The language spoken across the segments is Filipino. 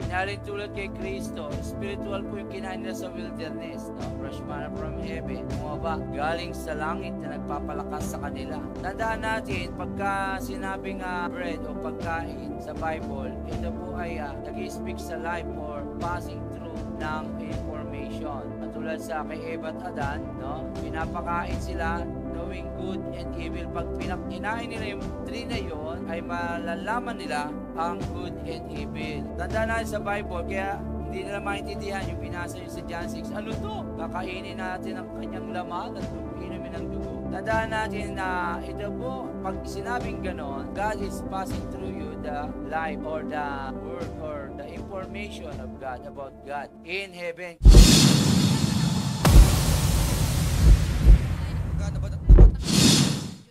Inalin tulad kay Kristo, spiritual po yung kinain nila sa wilderness, no? Fresh manna from heaven, bumaba, galing sa langit na nagpapalakas sa kanila. Tandaan natin, pagka sinabing bread o pagkain sa Bible, ito po ay nag-speak sa life or passing through ng information. Katulad sa kay Eva at Adan, no? Pinapakain sila knowing good and evil. Pag kinain nila yung tree na yon, ay malalaman nila ang good and evil. Tandaan natin sa Bible, kaya hindi nila maintindihan yung binasa nyo sa John 6. Ano to? Kakainin natin ang kanyang laman at inumin ng dugo. Tandaan natin na ito po, pag sinabing ganon, God is passing through you the life or the word or the information of God about God in heaven.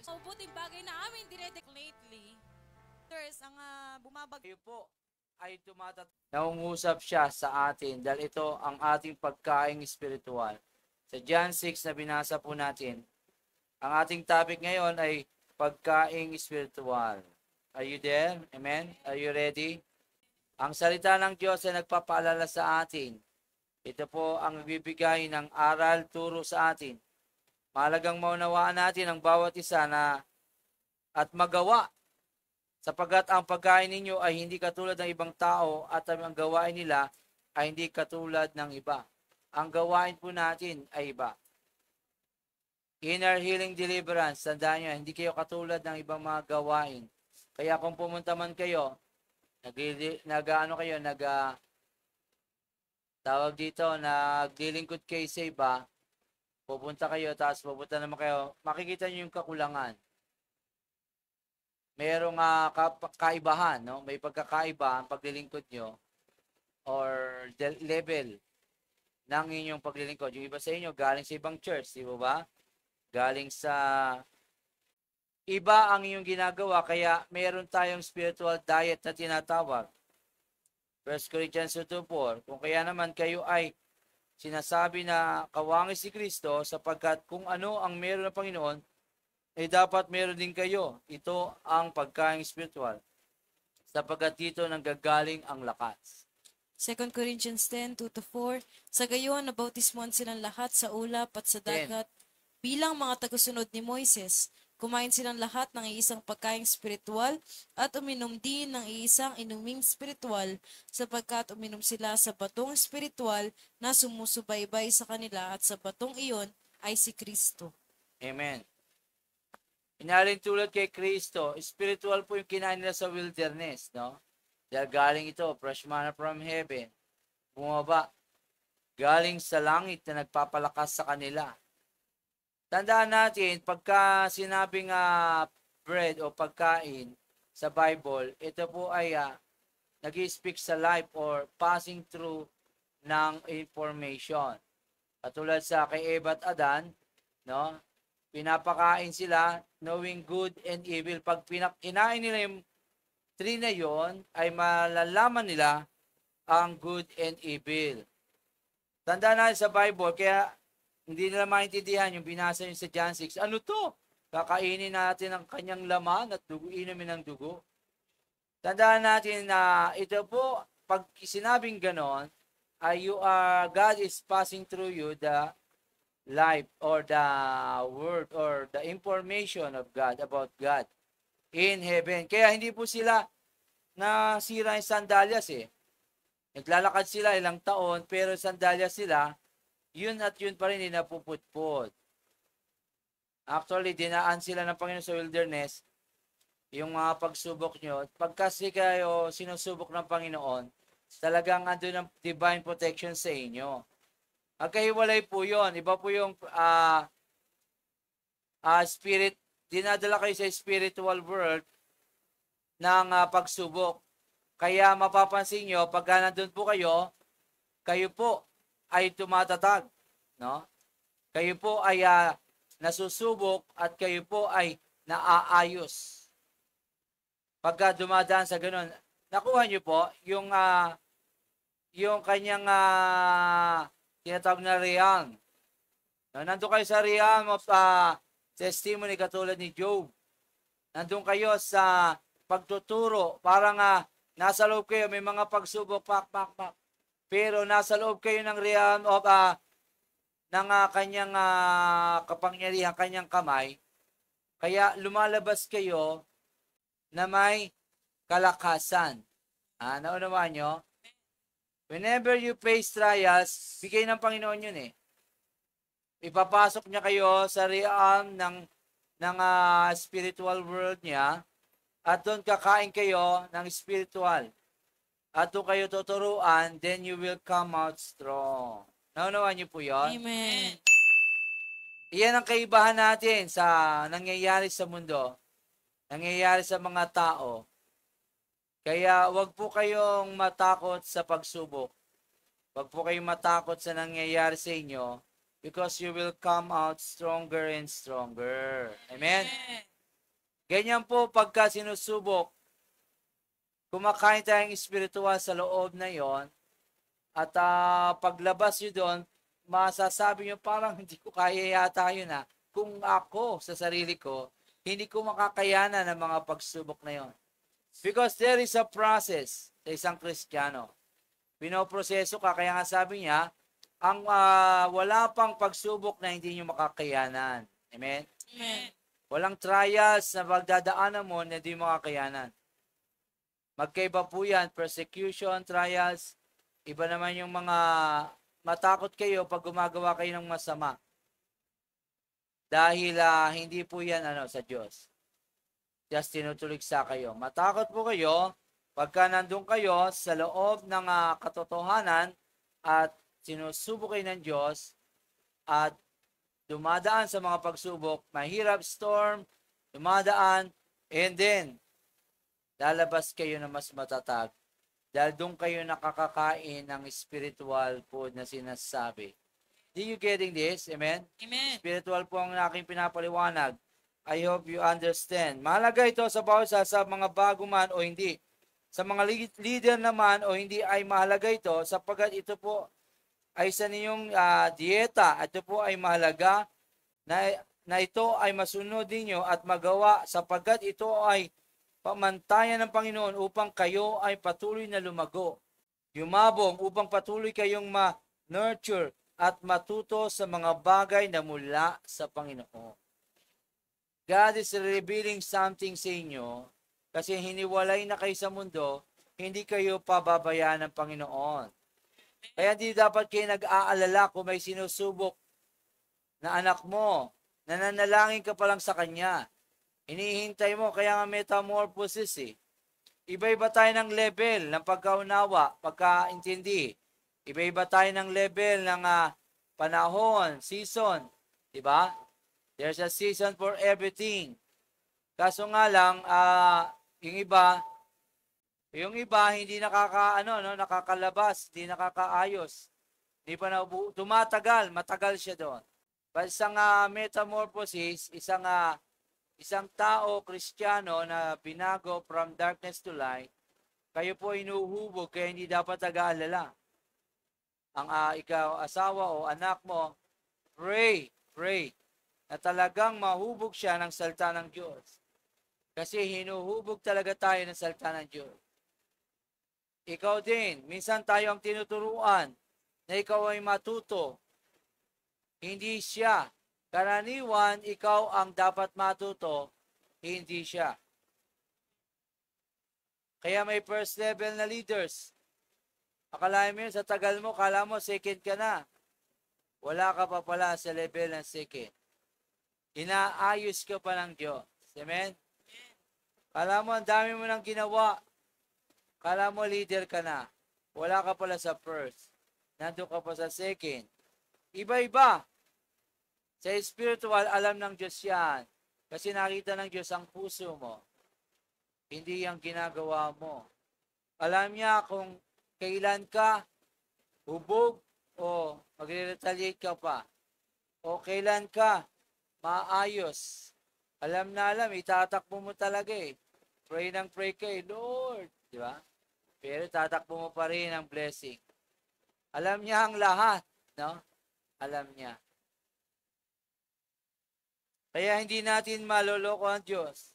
Mabuting bagay na amin dinedek lately. There's ang bumabag. Kayo po ay nangungusap siya sa atin dahil ito ang ating pagkaing espiritual. Sa John 6 na binasa po natin, ang ating topic ngayon ay pagkaing espiritual. Are you there? Amen? Are you ready? Ang salita ng Diyos ay nagpapaalala sa atin. Ito po ang nagbibigay ng aral, turo sa atin. Mahalagang maunawaan natin ang bawat isa na at magawa, sapagkat ang pagkain ninyo ay hindi katulad ng ibang tao at ang gawain nila ay hindi katulad ng iba. Ang gawain po natin ay iba. Inner healing deliverance, tandaan nyo, hindi kayo katulad ng ibang mga gawain. Kaya kung pumunta man kayo, naglilingkod kayo sa iba, pupunta kayo, tapos pupunta naman kayo, makikita nyo yung kakulangan. Merong kaibahan, no? May pagkakaiba ang paglilingkod nyo or the level ng inyong paglilingkod. Yung iba sa inyo, galing sa ibang church, di ba? Galing sa iba ang inyong ginagawa, kaya meron tayong spiritual diet na tinatawag. 1 Corinthians 2:4, kung kaya naman kayo ay sinasabi na kawangis si Kristo, sapagkat kung ano ang meron ng Panginoon, ay dapat meron din kayo. Ito ang pagkain spiritual, sapagkat dito nanggagaling ang lakas. 2 Corinthians 10:2-4, sa gayon nabautismuhan silang lahat sa ulap at sa dagat bilang mga tagasunod ni Moises. Kumain silang lahat ng iisang pagkaing spiritual at uminom din ng iisang inuming spiritual, sapagkat uminom sila sa batong spiritual na sumusubaybay sa kanila, at sa batong iyon ay si Kristo. Amen. Inalin tulad kay Kristo, spiritual po yung kinain nila sa wilderness, no? Dahil galing ito, fresh manna from heaven, bumaba, galing sa langit na nagpapalakas sa kanila. Tandaan natin, pagka sinabing bread o pagkain sa Bible, ito po ay nag-speak sa life or passing through ng information. Katulad sa kay Eva at Adan, no? Pinapakain sila knowing good and evil. Pag kinain nila yung tree na yon, ay malalaman nila ang good and evil. Tandaan natin sa Bible, kaya hindi nila maintindihan yung binasa nyo sa John 6. Ano to? Kakainin natin ang kanyang laman at inumin ng dugo. Tandaan natin na ito po, pag sinabing ganon, God is passing through you the life or the word or the information of God about God in heaven. Kaya hindi po sila nasira yung sandalyas eh. Naglalakad sila ilang taon pero sandalyas sila, yun at yun pa rin napuputput. Actually, dinaan sila ng Panginoon sa wilderness, yung mga pagsubok nyo. Pagkasi kayo sinusubok ng Panginoon, talagang andun ang divine protection sa inyo. Magkahiwalay po yun. Iba po yung spirit, dinadala kayo sa spiritual world ng pagsubok. Kaya mapapansin nyo, pagka nandun po kayo po ay tumatatag. No? Kayo po ay nasusubok at kayo po ay naaayos. Pagka dumadaan sa ganun, nakuha nyo po yung kanyang tinatawag na realm. Nandun kayo sa realm of testimony katulad ni Job. Nandun kayo sa pagtuturo. Parang nasa loob kayo, may mga pagsubok, pak. Pero nasa loob kayo ng realm of ng kanyang kapangyarihan, kanyang kamay. Kaya lumalabas kayo na may kalakasan. Naunawaan nyo? Whenever you face trials, bigay ng Panginoon yun eh. Ipapasok niya kayo sa realm ng spiritual world niya at doon kakain kayo ng spiritual. At doon kayo tuturuan, then you will come out strong. Naunawaan niyo po yun? Amen. Iyan ang kaibahan natin sa nangyayari sa mundo, nangyayari sa mga tao. Kaya wag po kayong matakot sa pagsubok. Wag po kayong matakot sa nangyayari sa inyo because you will come out stronger and stronger. Amen? Ganyan po pagka sinusubok, kumakain tayong espiritual sa loob na yon at paglabas nyo doon, masasabi nyo parang hindi ko kaya yata yun Kung ako sa sarili ko, hindi ko makakayanan ng mga pagsubok na yon. Because there is a process sa isang Kristiyano. Pinoproseso ka, kaya nga sabi niya, ang wala pang pagsubok na hindi nyo makakayanan. Amen? Amen. Walang trials na pagdadaanan mo na hindi mo makakayanan. Magkaiba po yan, persecution, trials, iba naman yung mga matakot kayo pag gumagawa kayo ng masama. Dahil hindi po yan sa Diyos. Just tinutuligsa kayo. Matakot po kayo pagka nandun kayo sa loob ng katotohanan at sinusubok kayo ng Diyos at dumadaan sa mga pagsubok, mahirap, storm, dumadaan, and then lalabas kayo na mas matatag dahil doon kayo nakakakain ng spiritual food na sinasabi. Do you getting this? Amen? Amen. Spiritual po ang aking pinapaliwanag. I hope you understand. Mahalaga ito sa bawat sa mga bago man o hindi. Sa mga leader naman o hindi ay mahalaga ito sapagkat ito po ay sa ninyong dieta. Ito po ay mahalaga na ito ay masunod ninyo at magawa sapagkat ito ay pamantayan ng Panginoon upang kayo ay patuloy na lumago. Yumabong upang patuloy kayong ma-nurture at matuto sa mga bagay na mula sa Panginoon. God is revealing something sa inyo kasi hiniwalay na kayo sa mundo, hindi kayo pababayaan ng Panginoon. Kaya hindi dapat kayo nag-aalala kung may sinusubok na anak mo, nananalangin ka pa lang sa Kanya. Hinihintay mo, kaya nga metamorphosis Iba-iba tayo ng level ng pagkaunawa, pagkaintindi. Iba-iba tayo ng level ng panahon, season. Diba? There's a season for everything. Kaso nga lang, yung iba hindi nakakalabas, hindi nakakaayos. Hindi pa tumatagal, matagal siya doon. But isang metamorphosis, isang tao, Kristiyano na binago from darkness to light, kayo po inuhubog kaya hindi dapat nag-aalala. Ang ikaw, asawa o anak mo, pray na talagang mahubog siya ng salita ng Diyos. Kasi hinuhubog talaga tayo ng salita ng Diyos. Ikaw din, minsan tayo ang tinuturuan na ikaw ay matuto. Hindi siya. Karaniwan, ikaw ang dapat matuto, hindi siya. Kaya may first level na leaders. Akalain mo yun, sa tagal mo, kala mo second ka na. Wala ka pa pala sa level ng second. Inaayos ka pa ng Diyos. Amen? Kala mo, ang dami mo nang ginawa. Kala mo, leader ka na. Wala ka pala sa first. Nandun ka pa sa second. Iba-iba. Sa spiritual, alam ng Diyos yan. Kasi nakita ng Diyos ang puso mo. Hindi yung ginagawa mo. Alam niya kung kailan ka hubog o magre-retaliate ka pa. O kailan ka maayos. Alam na alam, itatakbo mo talaga Pray ng pray kay Lord. Di ba? Pero tatakbo mo pa rin ang blessing. Alam niya ang lahat. No? Alam niya. Kaya hindi natin maloloko ang Diyos.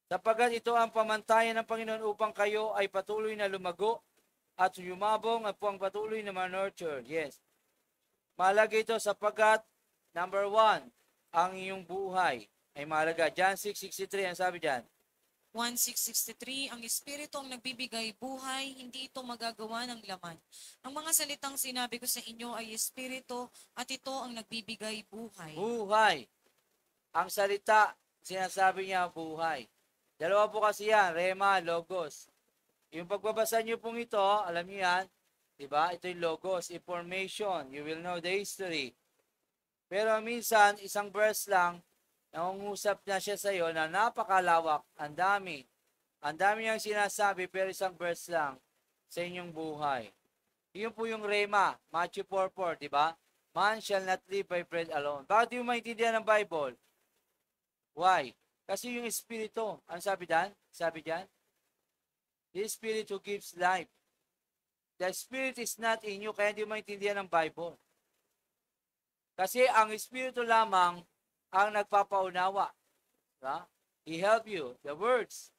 Sapagkat ito ang pamantayan ng Panginoon upang kayo ay patuloy na lumago at yumabong at puwang patuloy na manurture. Yes. Mahalaga ito sapagkat, number 1, ang iyong buhay ay mahalaga. John 6:63, ang sabi dyan. 1:663, ang Espiritu ang nagbibigay buhay, hindi ito magagawa ng laman. Ang mga salitang sinabi ko sa inyo ay Espiritu at ito ang nagbibigay buhay. Buhay. Ang salita, sinasabi niya buhay. Dalawa po kasi yan, rema, logos. Yung pagbabasa niyo pong ito, alam niyo yan, diba? Ito yung logos, information. You will know the history. Pero minsan, isang verse lang, nangungusap na siya sa iyo na napakalawak, ang dami. Ang dami niyang sinasabi, pero isang verse lang sa inyong buhay. Yun po yung rema, Matthew 4:4, diba? Man shall not live by bread alone. Bakit yung maintindihan ng Bible? Why? Kasi yung Espiritu, ang sabi dyan? Sabi dyan? The Spirit who gives life. The Spirit is not in you, kaya hindi maintindihan ng Bible. Kasi ang Espiritu lamang ang nagpapaunawa. Diba? He help you. The words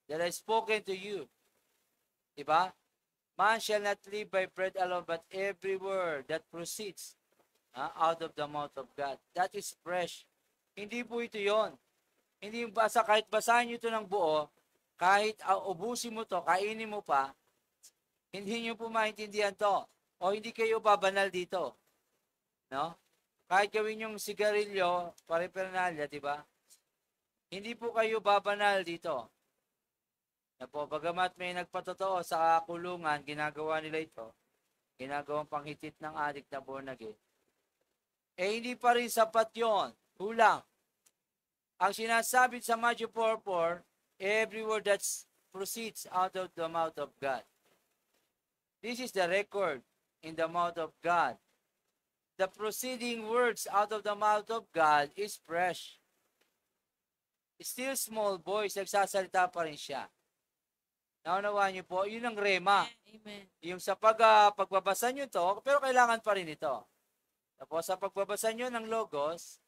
that I spoken to you. Diba? Man shall not live by bread alone, but every word that proceeds out of the mouth of God. That is fresh. Hindi po ito yon. Hindi yung basa, kahit basahin nyo ito ng buo, kahit ubusin mo to, kainin mo pa, hindi nyo po maintindihan to. O hindi kayo babanal dito. No? Kahit gawin yung sigarilyo, pare-pernalya, di ba? Hindi po kayo babanal dito. Na po, bagamat may nagpatotoo sa kulungan, ginagawa nila ito, ginagawang panghitit ng adik na born again. Eh, hindi pa rin sapat yon. Kulang. Ang sinasabi sa Matthew 4:4, every word that proceeds out of the mouth of God. This is the record in the mouth of God. The proceeding words out of the mouth of God is fresh. Still small voice, nagsasalita pa rin siya. Naunawaan niyo po, yun ang rema. Amen. Yung sa pagbabasa nyo to, pero kailangan pa rin ito. Tapos sa pagbabasa nyo ng logos,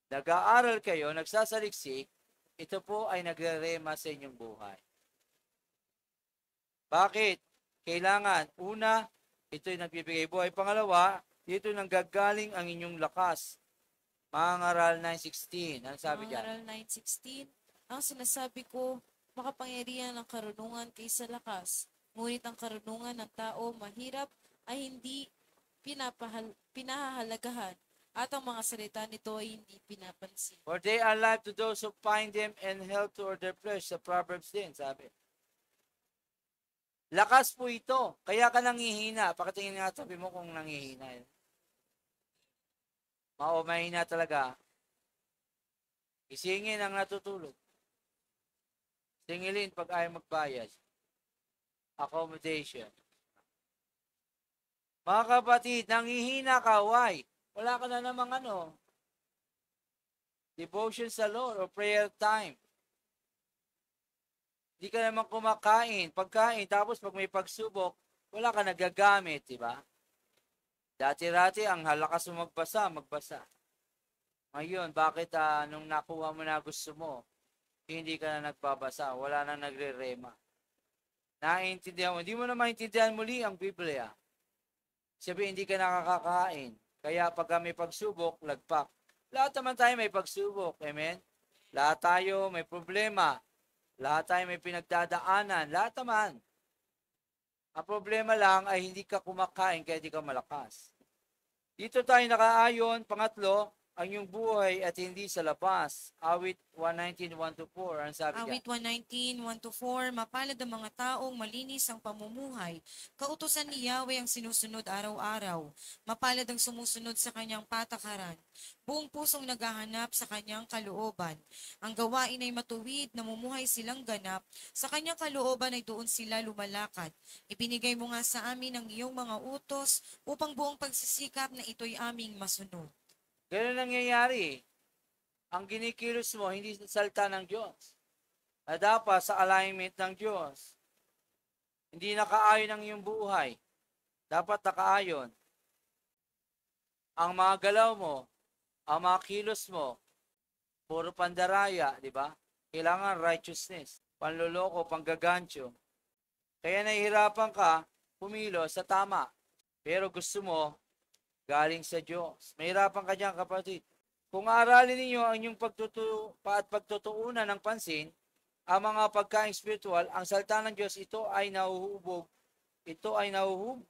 nag-aaral kayo, nagsasaliksik, ito po ay nagre-rema sa inyong buhay. Bakit? Kailangan, una, ito'y nagbibigay buhay. Pangalawa, dito nanggagaling ang inyong lakas. Mangaral 9:16. Ano sabi dyan? Mangaral 9:16, ang sinasabi ko, makapangyarihan ng karunungan kaysa lakas. Ngunit ang karunungan ng tao mahirap ay hindi pinahahalagahan, at ang mga salita nito ay hindi pinapansin. For they are life to those who find them and health to their flesh. Sa Proverbs din, sabi. Lakas po ito. Kaya ka nangihina. Pakitingin nga sabi mo kung nangihina. Mahina talaga. Isingin ang natutulog. Singilin pag ayaw magbayad. Accommodation. Mga kapatid, nangihina ka, why? Wala ka na namang devotion sa Lord or prayer time. Hindi ka naman kumakain, pagkain, tapos pag may pagsubok, wala ka nagagamit, di ba? Dati-rati, ang halakas mo magbasa. Ngayon, bakit nung nakuha mo na gusto mo, hindi ka na nagbabasa, wala na nagre-rema. Naiintindihan mo, hindi mo na maintindihan muli ang Biblia. Sabi, hindi ka nakakakain. Kaya pag may pagsubok, lagpak. Lahat naman tayo may pagsubok. Amen? Lahat tayo may problema. Lahat tayo may pinagdadaanan. Lahat naman. Ang problema lang ay hindi ka kumakain kaya hindi ka malakas. Dito tayo nakaayon. Pangatlo, ang iyong buhay at hindi sa labas. Awit 119:1-4. Ang sabi Awit 119:1-4, mapalad ang mga taong malinis ang pamumuhay. Kautusan ni Yahweh ang sinusunod araw-araw. Mapalad ang sumusunod sa kanyang patakaran. Buong pusong naghahanap sa kanyang kalooban. Ang gawain ay matuwid, namumuhay silang ganap. Sa kanyang kalooban ay doon sila lumalakad. Ibinigay mo nga sa amin ang iyong mga utos upang buong pagsisikap na ito'y aming masunod. Ganun nangyayari. Ang ginikilos mo, hindi sa salita ng Diyos. Na dapat sa alignment ng Diyos. Hindi nakaayon ang iyong buhay. Dapat nakaayon. Ang mga galaw mo, ang mga kilos mo, puro pandaraya, di ba? Kailangan righteousness. Panloloko, panggagancho. Kaya nahihirapan ka pumilo sa tama. Pero gusto mo, galing sa Diyos. Mahirapan ka dyan, kapatid. Kung aralin ninyo ang inyong pagtutuunan ng pansin, ang mga pagkain spiritual, ang salita ng Diyos, ito ay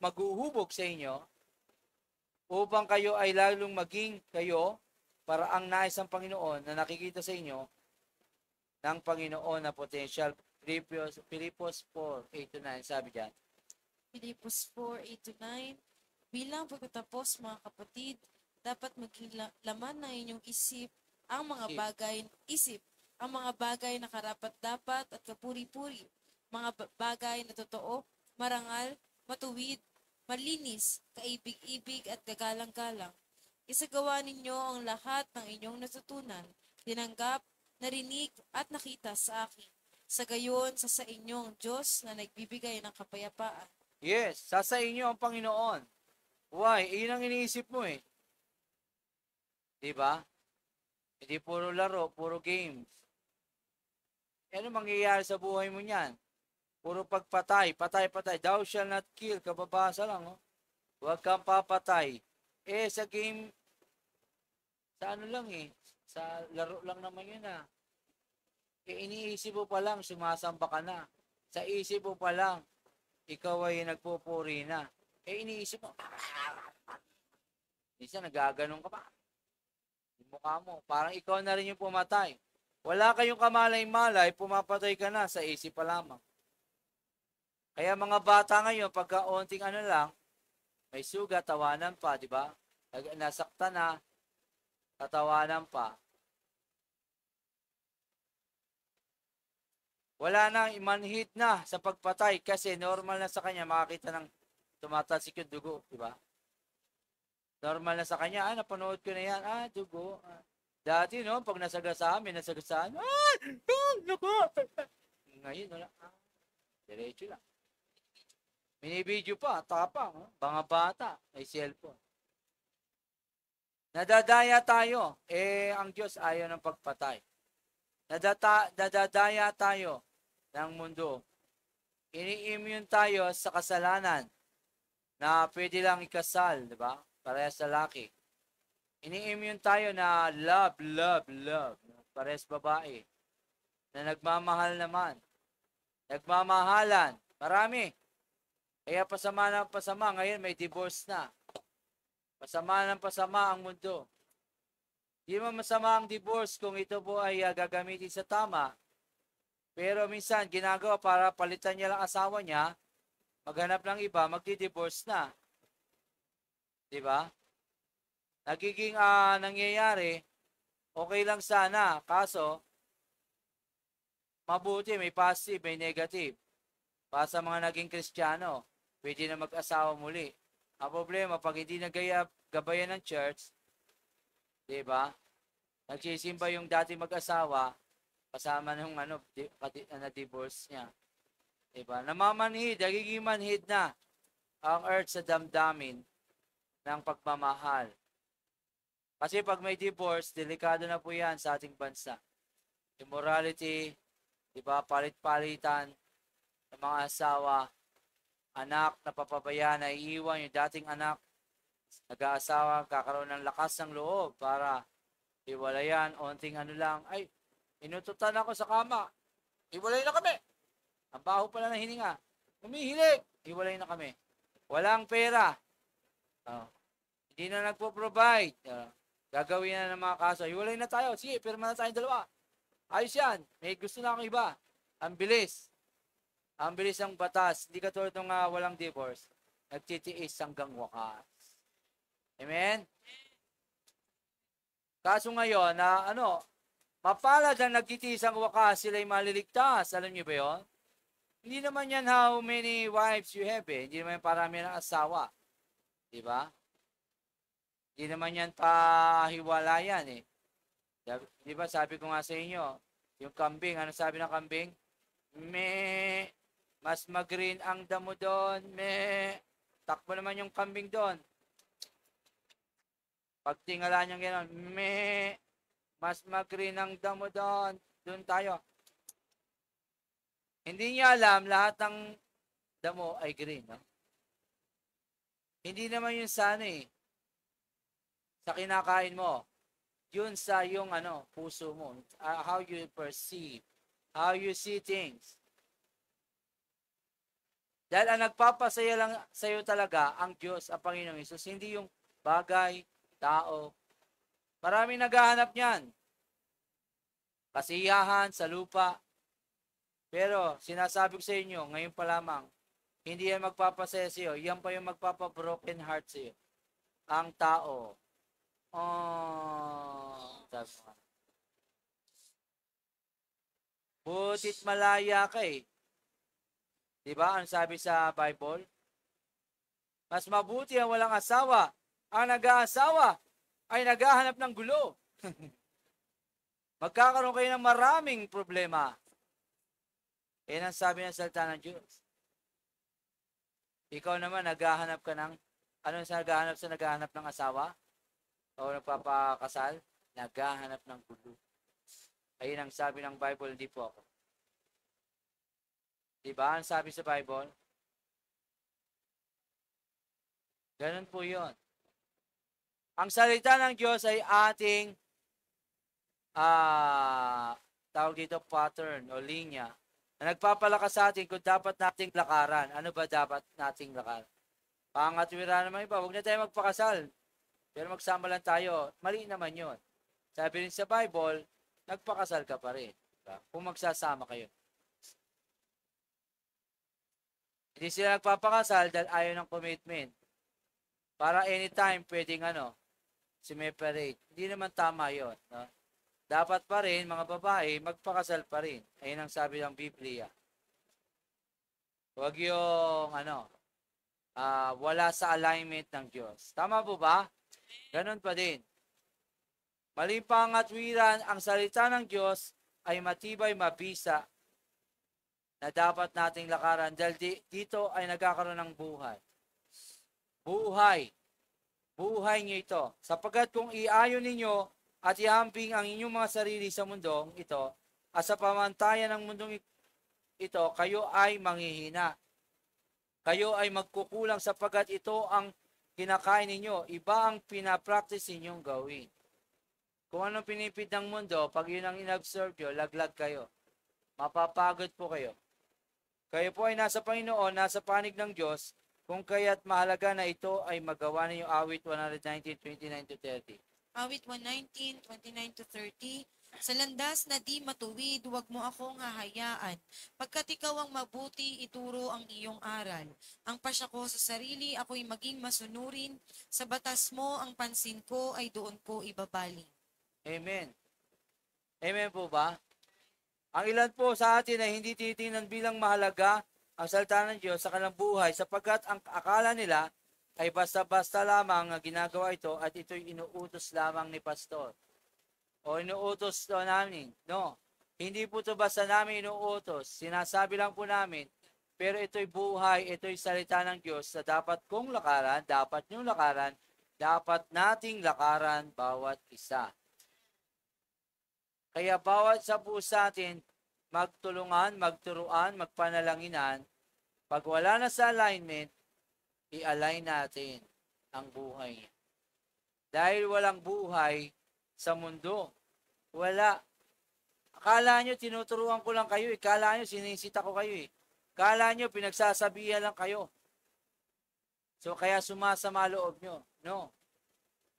maghuhubog sa inyo upang kayo ay lalong maging kayo para ang nais ng Panginoon na nakikita sa inyo ng Panginoon na potential. Filipos 4:8-9, sabi dyan. Filipos 4:8-9. Bilang pagkatapos, mga kapatid, dapat maging laman ng inyong ang mga bagay na karapat-dapat at kapuri-puri, mga bagay na totoo, marangal, matuwid, malinis, kaibig-ibig at kagalang-galang. Isagawa ninyo ang lahat ng inyong natutunan, tinanggap, narinig at nakita sa akin. Sa gayon, sa inyong Diyos na nagbibigay ng kapayapaan. Yes, sa inyo ang Panginoon. Why? Iyon ang iniisip mo eh. Diba? Hindi puro laro, puro games. Ano mangyayari sa buhay mo niyan? Puro pagpatay, patay. Thou shall not kill, kababasa lang. Oh. Huwag kang papatay. Sa game, sa ano lang eh. Sa laro lang naman yun ah. Iniisip mo pa lang, sumasamba ka na. Sa isip mo pa lang, ikaw ay nagpupuri na. Iniisip mo, minsan nagaganon ka pa. Yung mukha mo, parang ikaw na rin yung pumatay. Wala kayong kamalay-malay, pumapatay ka na, sa isip pa lamang. Kaya mga bata ngayon, pagka onting ano lang, may sugat, tawanan pa, di ba? Nasaktan na, tatawanan pa. Wala nang imanhid na sa pagpatay kasi normal na sa kanya makakita ng tumatalsik yung dugo, di ba? Normal na sa kanya, napanood ko na yan, dugo. Dati, no, pag nasagasaan, may nasagasaan, naku! Ngayon, wala, diretso lang. Minibidyo pa, tapang, mga bata, may cellphone. Nadadaya tayo, ang Diyos ayaw ng pagpatay. Nadadaya tayo ng mundo. Ini-immune tayo sa kasalanan na pwede lang ikasal, di ba? Parehas sa laki. Ini-immune tayo na love. Parehas babae. Na nagmamahal naman. Nagmamahalan. Marami. Kaya pasama ng pasama. Ngayon may divorce na. Pasama ng pasama ang mundo. Di mo masama ang divorce kung ito po ay gagamitin sa tama. Pero minsan ginagawa para palitan niya lang asawa niya, maghanap ng iba, magdi-divorce na. Di ba? Nagiging nangyayari, okay lang sana. Kaso, mabuti, may positive, may negative. Para sa mga naging Kristiyano, pwede na mag-asawa muli. Ang problema, pag hindi nagabayan ng church, di ba? Nagsisimba yung dati mag-asawa, kasama nung na-divorce niya. Di ba? Namamanhid, nagiging manhid na ang earth sa damdamin ng pagmamahal. Kasi pag may divorce, delikado na po yan sa ating bansa. Immorality, di ba, palit-palitan ng mga asawa, anak na papabayaan na iiwan yung dating anak, nag-aasawa, kakaroon ng lakas ng loob para iwalayan, onting ano lang, ay, inututan ako sa kama, iwalay na kami. Ang baho pala ng hininga, umihilig, iwalay na kami. Walang pera, hindi na nagpo-provide, gagawin na ng mga kaso, iwalay na tayo, sige, pirma na tayong dalawa. Ayos yan, may gusto na akong iba. Ang bilis. Ang bilis ng batas, hindi katulad ng walang divorce, nagtitiis hanggang wakas. Amen? Kaso ngayon, mapalad ang nagtitiis ang wakas, sila'y maliligtas. Alam niyo ba yun? Hindi naman yan how many wives you have eh. Hindi naman yan parami ng asawa. Diba? Hindi naman yan pahiwalayan eh. Diba sabi ko nga sa inyo, yung kambing, ano sabi ng kambing? Mas mag-green ang damo doon. Takbo naman yung kambing doon. Pag tingala nyo gano'n, mas mag-green ang damo doon. Doon tayo. Hindi niya alam lahat ng damo ay green. No? Hindi naman yun sa ano eh, sa kinakain mo. Yun sa yung puso mo. How you perceive. How you see things. Dahil ang nagpapasaya lang sa iyo talaga ang Diyos, ang Panginoong Hesus, hindi yung bagay, tao. Maraming naghahanap niyan. Kasiyahan sa lupa. Pero sinasabi ko sa inyo, ngayon pa lamang, hindi yan magpapasaya sa iyo. Yan pa yung magpapa-broken heart sa iyo. Ang tao. Oh, butit malaya ka eh. Diba? Ang sabi sa Bible? Mas mabuti ang walang asawa. Ang nag-aasawa ay naghahanap ng gulo. Magkakaroon kayo ng maraming problema. Yan ang sabi ng salita ng Diyos. Ikaw naman, naghahanap ka ng, ano sa naghahanap ng asawa? O nagpapakasal? Naghahanap ng gulo. Ayun ang sabi ng Bible, hindi po ako. Diba? Ang sabi sa Bible? Ganun po yun. Ang salita ng Diyos ay ating tawag dito pattern o linya na nagpapalakas sa atin kung dapat nating lakaran. Ano ba dapat nating lakaran? Pangatwira naman iba, huwag na tayo magpakasal. Pero magsama lang tayo. Mali naman yun. Sabi rin sa Bible, nagpakasal ka pa rin. Diba? Kung magsasama kayo. Hindi sila nagpapakasal dahil ayaw ng commitment. Para anytime pwedeng separate. Hindi naman tama yun. No? Dapat pa rin, mga babae, magpakasal pa rin. Ayun ang sabi ng Biblia. Huwag yung, wala sa alignment ng Diyos. Tama po ba? Ganon pa din. Mali pangatwiran, ang salita ng Diyos ay matibay, mabisa na dapat nating lakaran dahil dito ay nagkakaroon ng buhay. Buhay niyo ito. Sapagkat kung iayon ninyo at ihambing ang inyong mga sarili sa mundong ito, at sa pamantayan ng mundong ito, kayo ay manghihina. Kayo ay magkukulang sapagkat ito ang kinakain ninyo. Iba ang pinapractice ninyong gawin. Kung anong pinipid ng mundo, pag yun ang inobserve nyo, laglag kayo. Mapapagod po kayo. Kayo po ay nasa Panginoon, nasa panig ng Diyos, kung kaya't mahalaga na ito ay magawa ninyo. Awit 119:29-30. Awit 119:29-30. Sa landas na di matuwid, huwag mo akong hahayaan. Pagkat ikaw ang mabuti, ituro ang iyong aral. Ang pasya ko sa sarili, ako'y maging masunurin. Sa batas mo, ang pansin ko ay doon ko ibabaling. Amen. Amen po ba? Ang ilan po sa atin ay hindi tinitingnan bilang mahalaga ang salita ng Diyos sa kanilang buhay sapagkat ang akala nila ay basta-basta lamang na ginagawa ito at ito'y inuutos lamang ni pastor. O inuutos to namin. No, hindi po ito basta namin inuutos. Sinasabi lang po namin, pero ito'y buhay, ito'y salita ng Diyos na dapat kong lakaran, dapat niyong lakaran, dapat nating lakaran bawat isa. Kaya bawat sa po sa atin, magtulungan, magturuan, magpanalanginan. Pag wala na sa alignment, i-align natin ang buhay. Dahil walang buhay sa mundo. Wala. Akala nyo, tinuturuan ko lang kayo. Akala nyo, sinisita ko kayo. Akala nyo, pinagsasabihan lang kayo. So, kaya sumasama loob nyo. No.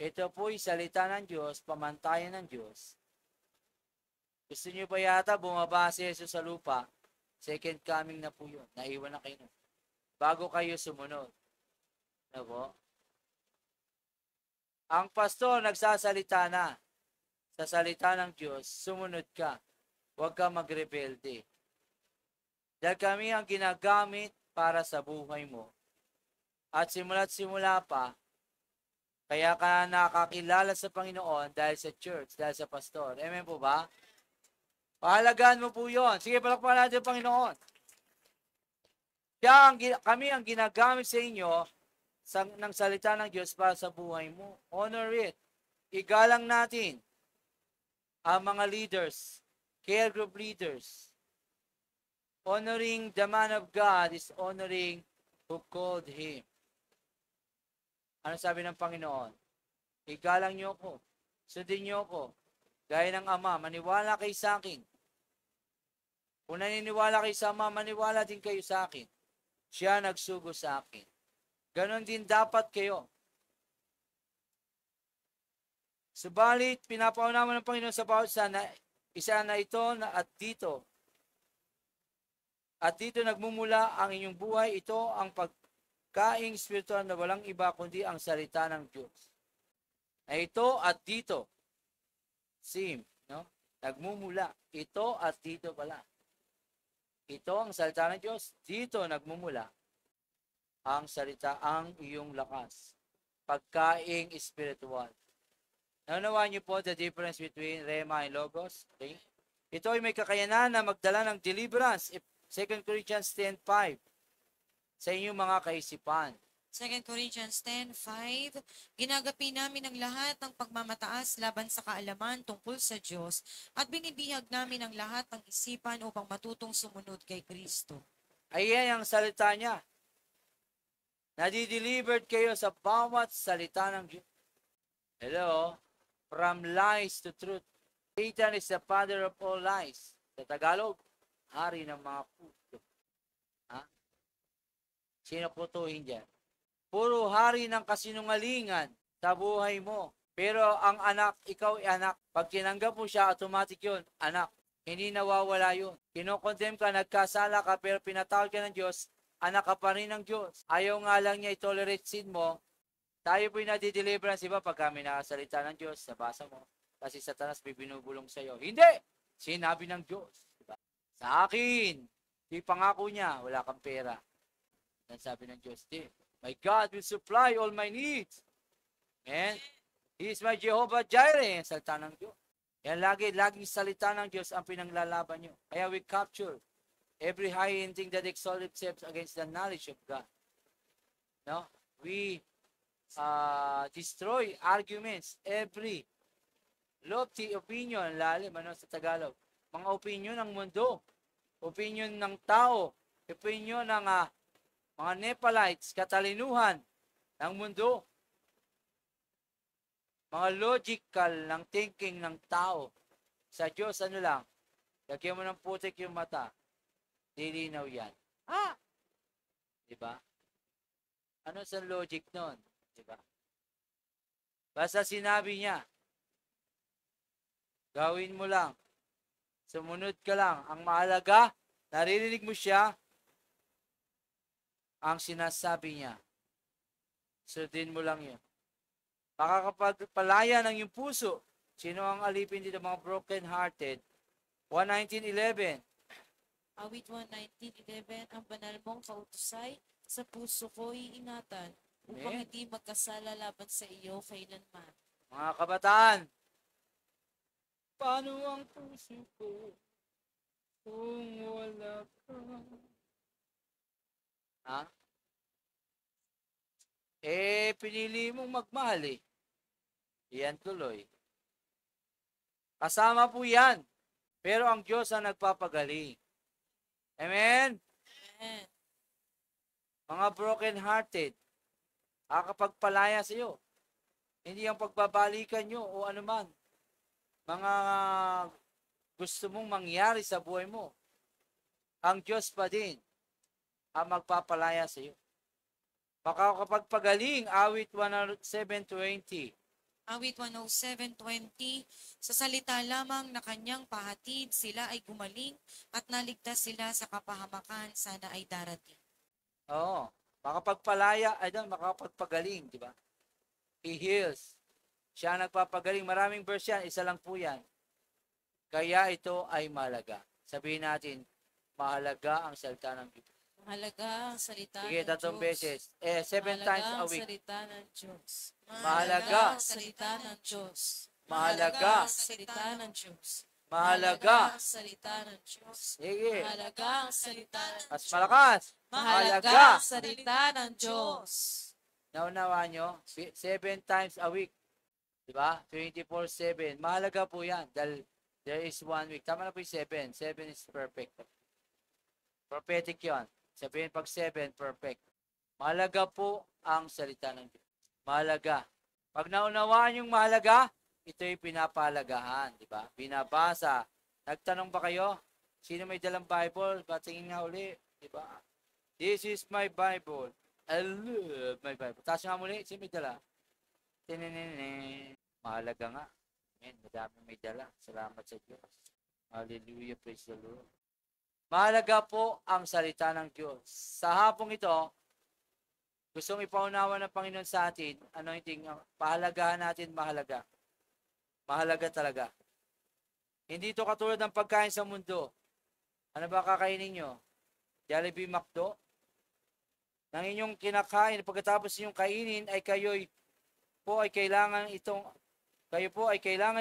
Ito po'y salita ng Diyos, pamantayan ng Diyos. Gusto nyo ba yata bumaba si Jesus sa lupa? Second coming na po yun. Naiwan na kayo. Bago kayo sumunod. Ano po? Ang pastor nagsasalita na sa salita ng Diyos, sumunod ka. Huwag ka magrebelde. Dahil kami ang ginagamit para sa buhay mo. At simula pa, kaya ka nakakilala sa Panginoon dahil sa church, dahil sa pastor. Amen po ba? Pahalagaan mo po yun. Sige, palakpakan natin ang Panginoon. Kami ang ginagamit sa inyo ng salita ng Diyos para sa buhay mo. Honor it. Igalang natin ang mga leaders, care group leaders. Honoring the man of God is honoring who called him. Ano sabi ng Panginoon? Igalang niyo ko. Sundin niyo ko. Gaya ng Ama, maniwala kayo sa akin. Kung naniniwala kayo sa Ama, maniwala din kayo sa akin. Siya nagsugo sa akin. Ganon din dapat kayo. Subalit, pinapaunawa ng Panginoon sa bawat isa na ito at dito. At dito nagmumula ang inyong buhay. Ito ang pagkaing spiritual na walang iba kundi ang salita ng Diyos. Na ito at dito. Same, no? Nagmumula. Ito at dito pala. Ito ang salita ng Diyos. Dito nagmumula ang salita, ang iyong lakas. Pagkaing spiritual. Naunawaan niyo po the difference between Rhema and Logos? Okay? Ito ay may kakayanan na magdala ng deliverance. 2 Corinthians 10:5 sa inyong mga kaisipan. 2 Corinthians 10:5, ginagapi namin ang lahat ng pagmamataas laban sa kaalaman tungkol sa Diyos at binibihag namin ang lahat ng isipan upang matutong sumunod kay Kristo. Ayan ang salita niya. Nadidelivered kayo sa bawat salita ng Diyos. Hello? From lies to truth. Satan is the father of all lies. Sa Tagalog, hari ng mga puto. Ha? Sino putuhin dyan? Puro hari ng kasinungalingan sa buhay mo. Pero ang anak, ikaw ay anak. Pag tinanggap mo siya, automatic yun, anak. Hindi nawawala yun. Kinokondem ka, nagkasala ka, pero pinatawad ka ng Diyos, anak ka pa rin ng Diyos. Ayaw nga lang niya i-tolerate sin mo. Tayo po'y nadideliverance, iba, pag kami nakasalita ng Diyos, nabasa mo. Kasi Satanas may binubulong sa'yo. Hindi! Sinabi ng Diyos. Diba? Sa akin, di pangako niya, wala kang pera. Yan sabi ng Diyos, di. My God will supply all my needs. And He is my Jehovah Jireh. Salita ng Diyos. Yan laging salita ng Diyos ang pinanglalaban nyo. Kaya we capture every high thing that exalts itself against the knowledge of God. No? We destroy arguments, every lofty opinion, lalim, sa Tagalog. Mga opinion ng mundo, opinion ng tao, opinion ng mga Nepalites, katalinuhan ng mundo, mga logical ng thinking ng tao. Sa Diyos, ano lang, lagyan mo ng putik yung mata, dilinaw yan. Diba? Ano sa logic nun? Diba? Basta sinabi niya, gawin mo lang, sumunod ka lang. Ang mahalaga, naririnig mo siya, ang sinasabi niya. Sundin mo lang yun. Makakapagpalaya ng iyong puso. Sino ang alipin dito, mga broken-hearted? 119:11. Awit 119:11, ang banal mong kautusay sa puso ko iingatan upang Amen. hindi magkasala laban sa iyo kailanman. Mga kabataan, paano ang puso ko kung wala ka? Ha? Pinili mong magmahal eh. Yan tuloy. Kasama po yan. Pero ang Diyos ang nagpapagaling. Amen? Amen. Mga broken-hearted, kakapagpalaya sa iyo. Hindi ang pagbabalikan nyo o anuman. Mga gusto mong mangyari sa buhay mo. Ang Diyos pa din ang magpapalaya sa iyo. Makakapagpagaling, awit 107:20. Awit 107:20, sa salita lamang na kanyang pahatid, sila ay gumaling at naligtas sila sa kapahamakan, sana ay darating. Oo. Makapagpalaya, makapagpagaling, di ba? He heals. Siya nagpapagaling. Maraming verse yan, isa lang po yan. Kaya ito ay mahalaga. Sabihin natin, mahalaga ang salita ng Diyos. Mahalaga ang salita Sige, ng tatlong Diyos. beses. 7 times a week. Salita ng Diyos. Mahalaga. ang salita ng Diyos. Mahalaga. ang salita ng Diyos. Mahalaga. ang salita ng Diyos. Sige. Mahalaga ang salita ng Mas Diyos. malakas. Mahalaga ang salita ng Diyos. Naunawa nyo? 7 times a week. Diba? 24/7. Mahalaga po yan. Dahil there is 1 week. Tama na po yung 7. 7 is perfect. Prophetic yon. Sabihin pag 7, perfect. Mahalaga po ang salita ng Diyos. Mahalaga. Pag naunawaan yung mahalaga, ito'y pinapahalagahan, di ba? Binabasa. Nagtanong ba kayo? Sino may dalang Bible? Patingin nga uli, di ba? This is my Bible. I love my Bible. Taas nga muli, sino may dala? Tininin. Mahalaga nga. Amen. Madami may dala. Salamat sa Diyos. Hallelujah. Praise the Lord. Mahalaga po ang salita ng Diyos. Sa hapong ito, gustong ipaunawa ng Panginoon sa atin, pahalagahan natin mahalaga. Mahalaga talaga. Hindi ito katulad ng pagkain sa mundo. Ano ba kakainin nyo? Jollibee, McDo? Nang inyong kinakain, pagkatapos inyong kainin, ay kayo po ay kailangan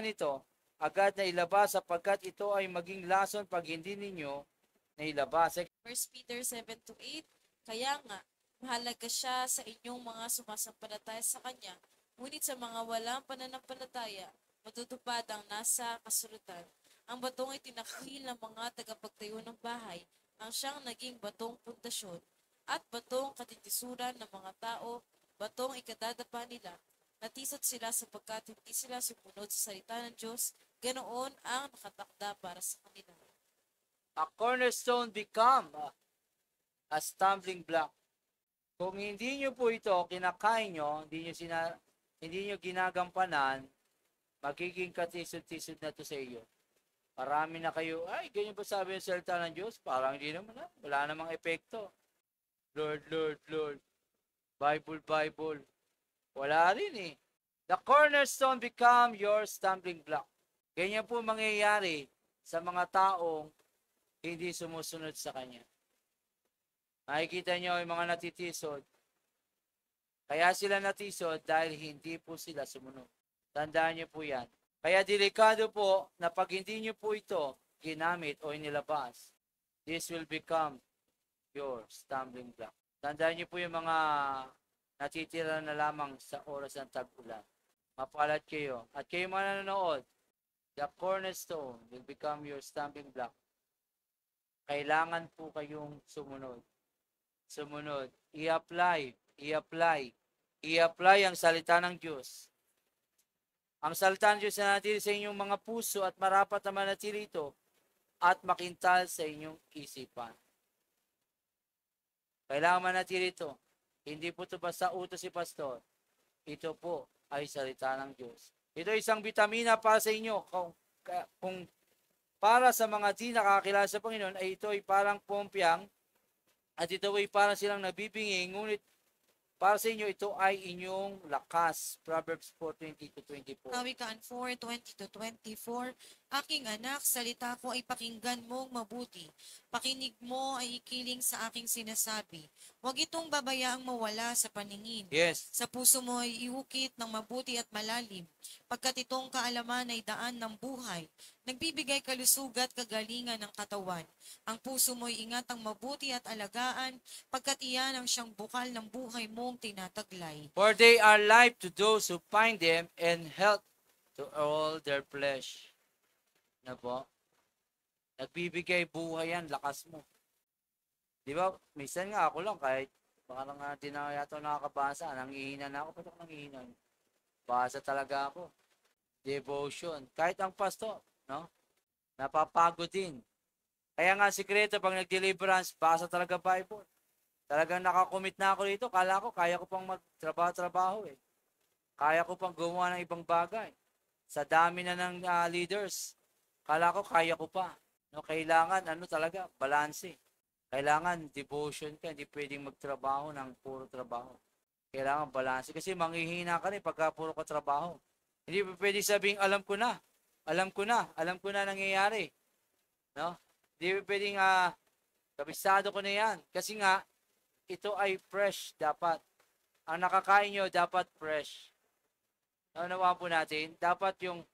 ito agad na ilabas sapagkat ito ay maging lason pag hindi ninyo na ilabas. 1 Peter 7-8, kaya nga, mahalaga siya sa inyong mga sumasampalataya sa Kanya, ngunit sa mga walang pananampalataya, matutupad ang nasa kasulatan. Ang batong itinakwil ng mga tagapagtayo ng bahay, ang siyang naging batong pundasyon, at batong katitisuran ng mga tao, batong ikadadapa nila. Natisod sila sapagkat hindi sila sumunod sa salita ng Diyos, ganoon ang nakatakda para sa kanila. A cornerstone become a stumbling block. Kung hindi nyo po ito kinakain nyo, hindi nyo ginagampanan, magiging katisod-tisod na to sa iyo. Marami na kayo, ay, ganyan ba sabi yung salita ng Diyos? Parang hindi naman na. Wala namang epekto. Lord, Lord, Lord. Bible, Bible. Wala rin eh. The cornerstone become your stumbling block. Ganyan po mangyayari sa mga taong hindi sumusunod sa Kanya. Makikita nyo yung mga natitisod. Kaya sila natisod dahil hindi po sila sumunod. Tandaan nyo po yan. Kaya delikado po na pag hindi nyo po ito ginamit o inilabas, this will become your stumbling block. Tandaan nyo po yung mga natitira na lamang sa oras ng tag-ulan. Mapalad kayo. At kayo mga nanonood, the cornerstone will become your stumbling block. Kailangan po kayong sumunod. Sumunod. I-apply ang salita ng Diyos. Ang salita ng Diyos na natili sa inyong mga puso at marapat na manatili ito at makintal sa inyong isipan. Kailangan manatili ito. Hindi po ito basta utos si pastor. Ito po ay salita ng Diyos. Ito isang vitamina para sa inyo. Kung para sa mga di nakakilala sa Panginoon, ay ito ay parang pompyang at ito ay parang silang nabibingi, ngunit para sa inyo, ito ay inyong lakas. Proverbs 4:20-24. Kawikaan 4:20-24, aking anak, salita ko ay pakinggan mong mabuti. Pakinig mo ay ikiling sa aking sinasabi. Huwag itong babayaang mawala sa paningin. Yes. Sa puso mo ay iukit ng mabuti at malalim, pagkat itong kaalaman ay daan ng buhay. Nagbibigay kalusug at kagalingan ng katawan. Ang puso mo ay ingat ang mabuti at alagaan, pagkat iyan ang siyang bukal ng buhay mong tinataglay. For they are life to those who find them and health to all their flesh. Na po? Nagbibigay buhay yan, lakas mo. Di ba? Minsan nga ako lang, kahit baka lang di na yata nakakabasa, nangihina na ako, patok nangihina. Basa talaga ako. Devotion. Kahit ang pastor, no? Napapagod din. Kaya nga sikreto, pag nag-deliverance, basa talaga Bible. Talagang nakakomit na ako dito. Kala ko, kaya ko pang magtrabaho eh. Kaya ko pang gumawa ng ibang bagay. Sa dami na ng leaders, kala ko, kaya ko pa. No, kailangan, talaga, balanse. Kailangan, devotion ka. Hindi pwedeng magtrabaho ng puro trabaho. Kailangan balanse. Kasi manghihina ka rin pagka puro ka trabaho. Hindi pwedeng sabing, alam ko na nangyayari. No? Hindi pwedeng, kabisado ko na yan. Kasi nga, ito ay fresh dapat. Ang nakakain nyo dapat fresh. Naunawaan po natin, dapat yung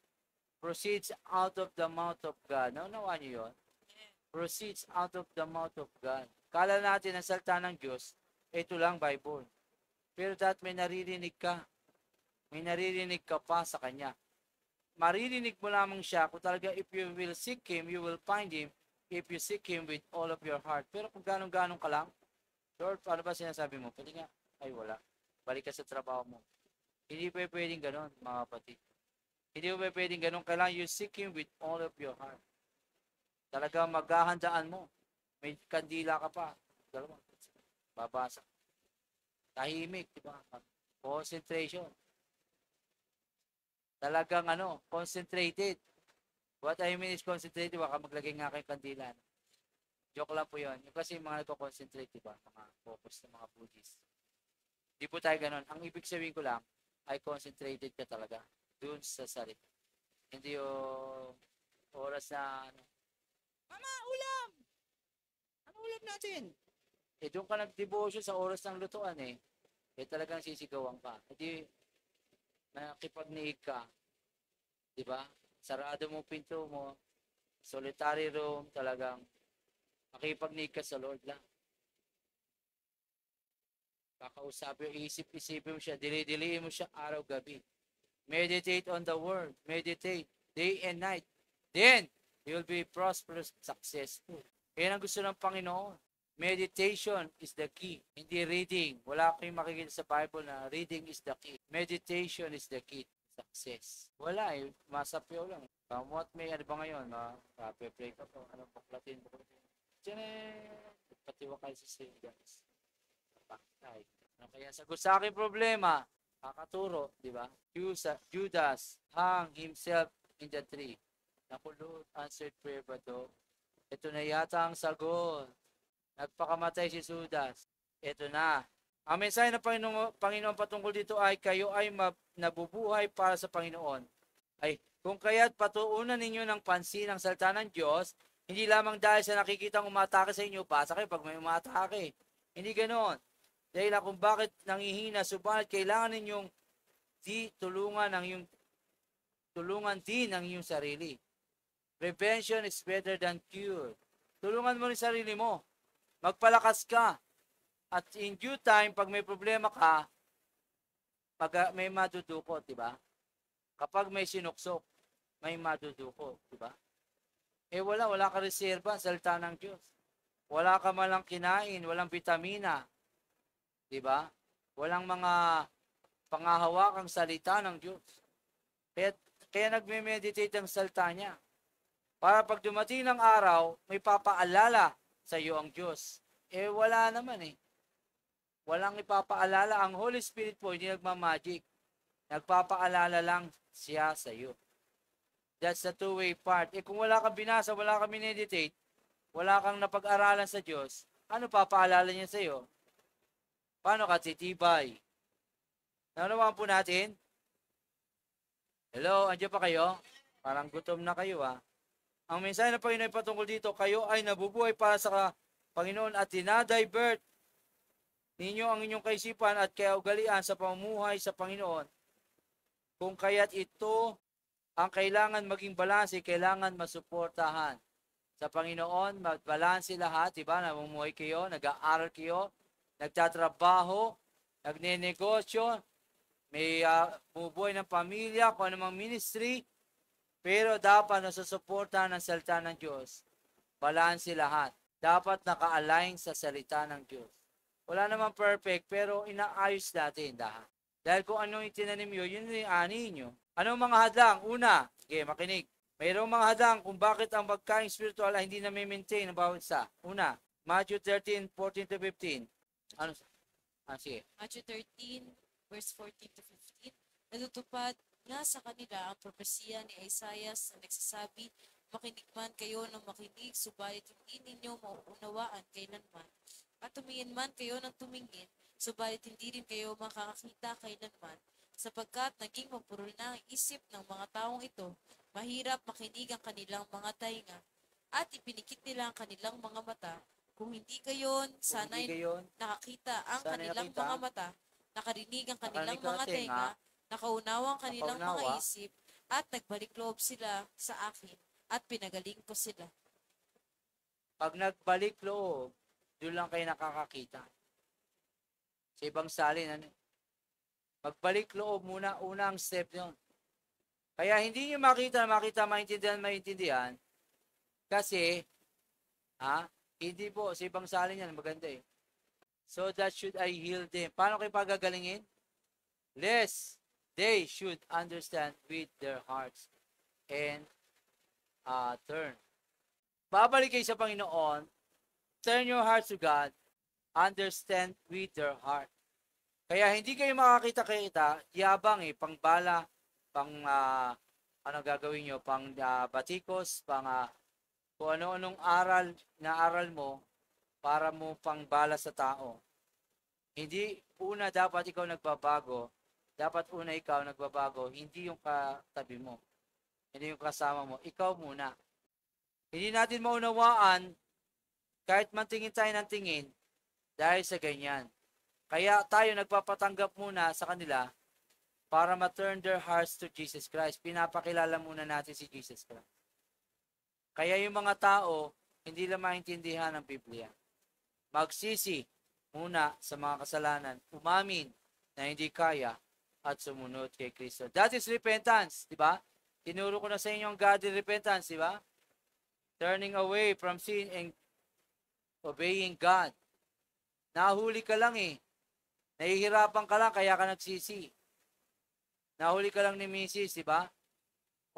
proceeds out of the mouth of God. Naunawaan nyo yun? Proceeds out of the mouth of God. Kala natin ang salita ng Diyos, ito lang Bible. Pero dapat may naririnig ka. May naririnig ka pa sa Kanya. Maririnig mo lamang siya kung talaga if you will seek Him, you will find Him if you seek Him with all of your heart. Pero kung ganong-ganon ka lang, Lord, paano ba sinasabi mo? Pwede nga, ay wala. Balik ka sa trabaho mo. Hindi pa pwedeng ganon, mga kapatid. Hindi pa pwedeng ganon. Kailangan you seek Him with all of your heart. Talaga maghahandaan mo. May kandila ka pa. Dalawa. Babasa. Tahimik, di ba? Concentration. Talagang concentrated. What I mean is concentrated, baka maglagay nga kayong kandila. Joke lang po yun. Yung kasi mga nagko-concentrate, di ba? Mga focus ng mga Buddhist. Di po tayo ganun. Ang ibig sabihin ko lang, ay concentrated ka talaga dun sa sarili. Hindi yung oras na, Mama, ulam! Ano ulam natin? Doon ka nag-devotion sa oras ng lutuan talagang sisigawan ka. Hindi, nakipagniig ka. Di ba? Sarado mo pinto mo, solitary room, talagang makipagniig ka sa Lord lang. Kakausapin mo, isip-isipin mo siya, dili-diliin mo siya araw-gabi. Meditate on the Word. Meditate day and night. Then, you will be prosperous, successful. Yan ang gusto ng Panginoon. Meditation is the key. Hindi reading. Wala kayong makikita sa Bible na reading is the key. Meditation is the key. Success. Wala masapyaw lang. What may, ano ba ngayon? Pray ka po. Anong baklatin? Diyan patiwa kayo sa singles. Patay. Ano kaya sagot sa aking problema? Kakaturo, di ba? Judas hung himself in the tree. Naku, Lord, answered prayer ba to? Ito na yata ang sagot. Nagpakamatay si Judas. Ito na. Ang mensahe ng Panginoon patungkol dito ay kayo ay nabubuhay para sa Panginoon. Ay, kung kaya't patuunan ninyo ng pansin ang salita ng Diyos, hindi lamang dahil sa nakikitang umatake sa inyo, basa kayo pag may umatake. Hindi ganoon. Dahil kung bakit nangihina, subalit kailangan ninyong tulungan din ang inyong sarili. Prevention is better than cure. Tulungan mo rin sarili mo. Magpalakas ka. At in due time, pag may problema ka, may madudukot, di ba? Kapag may sinuksok, may madudukot, di ba? Wala ka reserba, salita ng Diyos. Wala ka malang kinain, walang vitamina, di ba? Walang mga pangahawakang salita ng Diyos. Kaya nagme-meditate ang salita niya. Para pag dumating ng araw, may papaalala sa iyo ang Diyos. Wala naman Walang ipapaalala. Ang Holy Spirit po, hindi nagmamagic. Nagpapaalala lang siya sa iyo. That's the two-way part. Kung wala kang binasa, wala kang meditate, wala kang napag-aralan sa Diyos, ano papaalala niya sa iyo? Paano ka titibay? Nanawagan po natin? Hello, andiyan pa kayo? Parang gutom na kayo Ang mensahe ng Panginoon patungkol dito, kayo ay nabubuhay para sa Panginoon at dinadivert ninyo ang inyong kaisipan at kaugalian sa pamumuhay sa Panginoon. Kung kaya't ito ang kailangan maging balanse, kailangan masuportahan. Sa Panginoon, magbalanse lahat, diba? Namumuhay kayo, nag-aaral kayo, nagtatrabaho, nagnenegosyo, may bumubuhay ng pamilya, kung anumang ministry, pero dapat nasusuportahan ng salita ng Diyos. Balanse lahat. Dapat naka-align sa salita ng Diyos. Wala namang perfect, pero inaayos natin lahat. Dahil kung anong itinanim nyo, yun yung ani nyo. Anong mga hadlang? Una, makinig. Mayroong mga hadlang kung bakit ang pagkain spiritual ay hindi na maintain ang bawat isa. Una, Matthew 13:14-15. Ano? Sige. Matthew 13, verse 14 to 15. Natutupad nga sa kanila ang propesiya ni Isaiah na nagsasabi, makinig man kayo ng makinig, subalit hindi ninyo mauunawaan kailanman. At tumingin man kayo ng tumingin, subalit hindi rin kayo makakakita kailanman, sapagkat naging mapurol na ang isip ng mga taong ito, mahirap makinig ang kanilang mga tainga, at ipinikit nila ang kanilang mga mata. Kung hindi gayon, sana'y nakakita ang kanilang mga mata, nakarinig ang kanilang mga tenga, nakaunawa ang kanilang mga isip, at nagbalik loob sila sa akin, at pinagaling ko sila. Pag nagbalik loob, doon lang kayo nakakakita. Sa ibang salin, magbalik loob muna, unang step yun. Kaya hindi nyo maintindihan, kasi Hindi po, sa ibang salin yan, maganda eh. So that should I heal them. Paano kayo pagagalingin? Lest they should understand with their hearts and turn. Babalik kayo sa Panginoon, turn your hearts to God, understand with their heart. Kaya hindi kayo makakita-kita, yabang eh, pang bala, pang ano gagawin nyo, pang batikos, pang kung ano-anong aral mo, para mo pang bala sa tao. Hindi, una dapat ikaw nagbabago, dapat una ikaw nagbabago, hindi yung katabi mo, hindi yung kasama mo, ikaw muna. Hindi natin maunawaan, kahit mantingin tayo ng tingin, dahil sa ganyan. Kaya tayo nagpapatanggap muna sa kanila para ma-turn their hearts to Jesus Christ. Pinapakilala muna natin si Jesus Christ. Kaya yung mga tao, hindi lang maintindihan ng Biblia. Magsisi muna sa mga kasalanan, umamin na hindi kaya at sumunod kay Kristo. That is repentance, di ba? Tinuro ko na sa inyo ang godly repentance, di ba? Turning away from sin and obeying God. Nahuli ka lang eh. Nahihirapan ka lang, kaya ka nagsisi. Nahuli ka lang ni Mrs., di ba?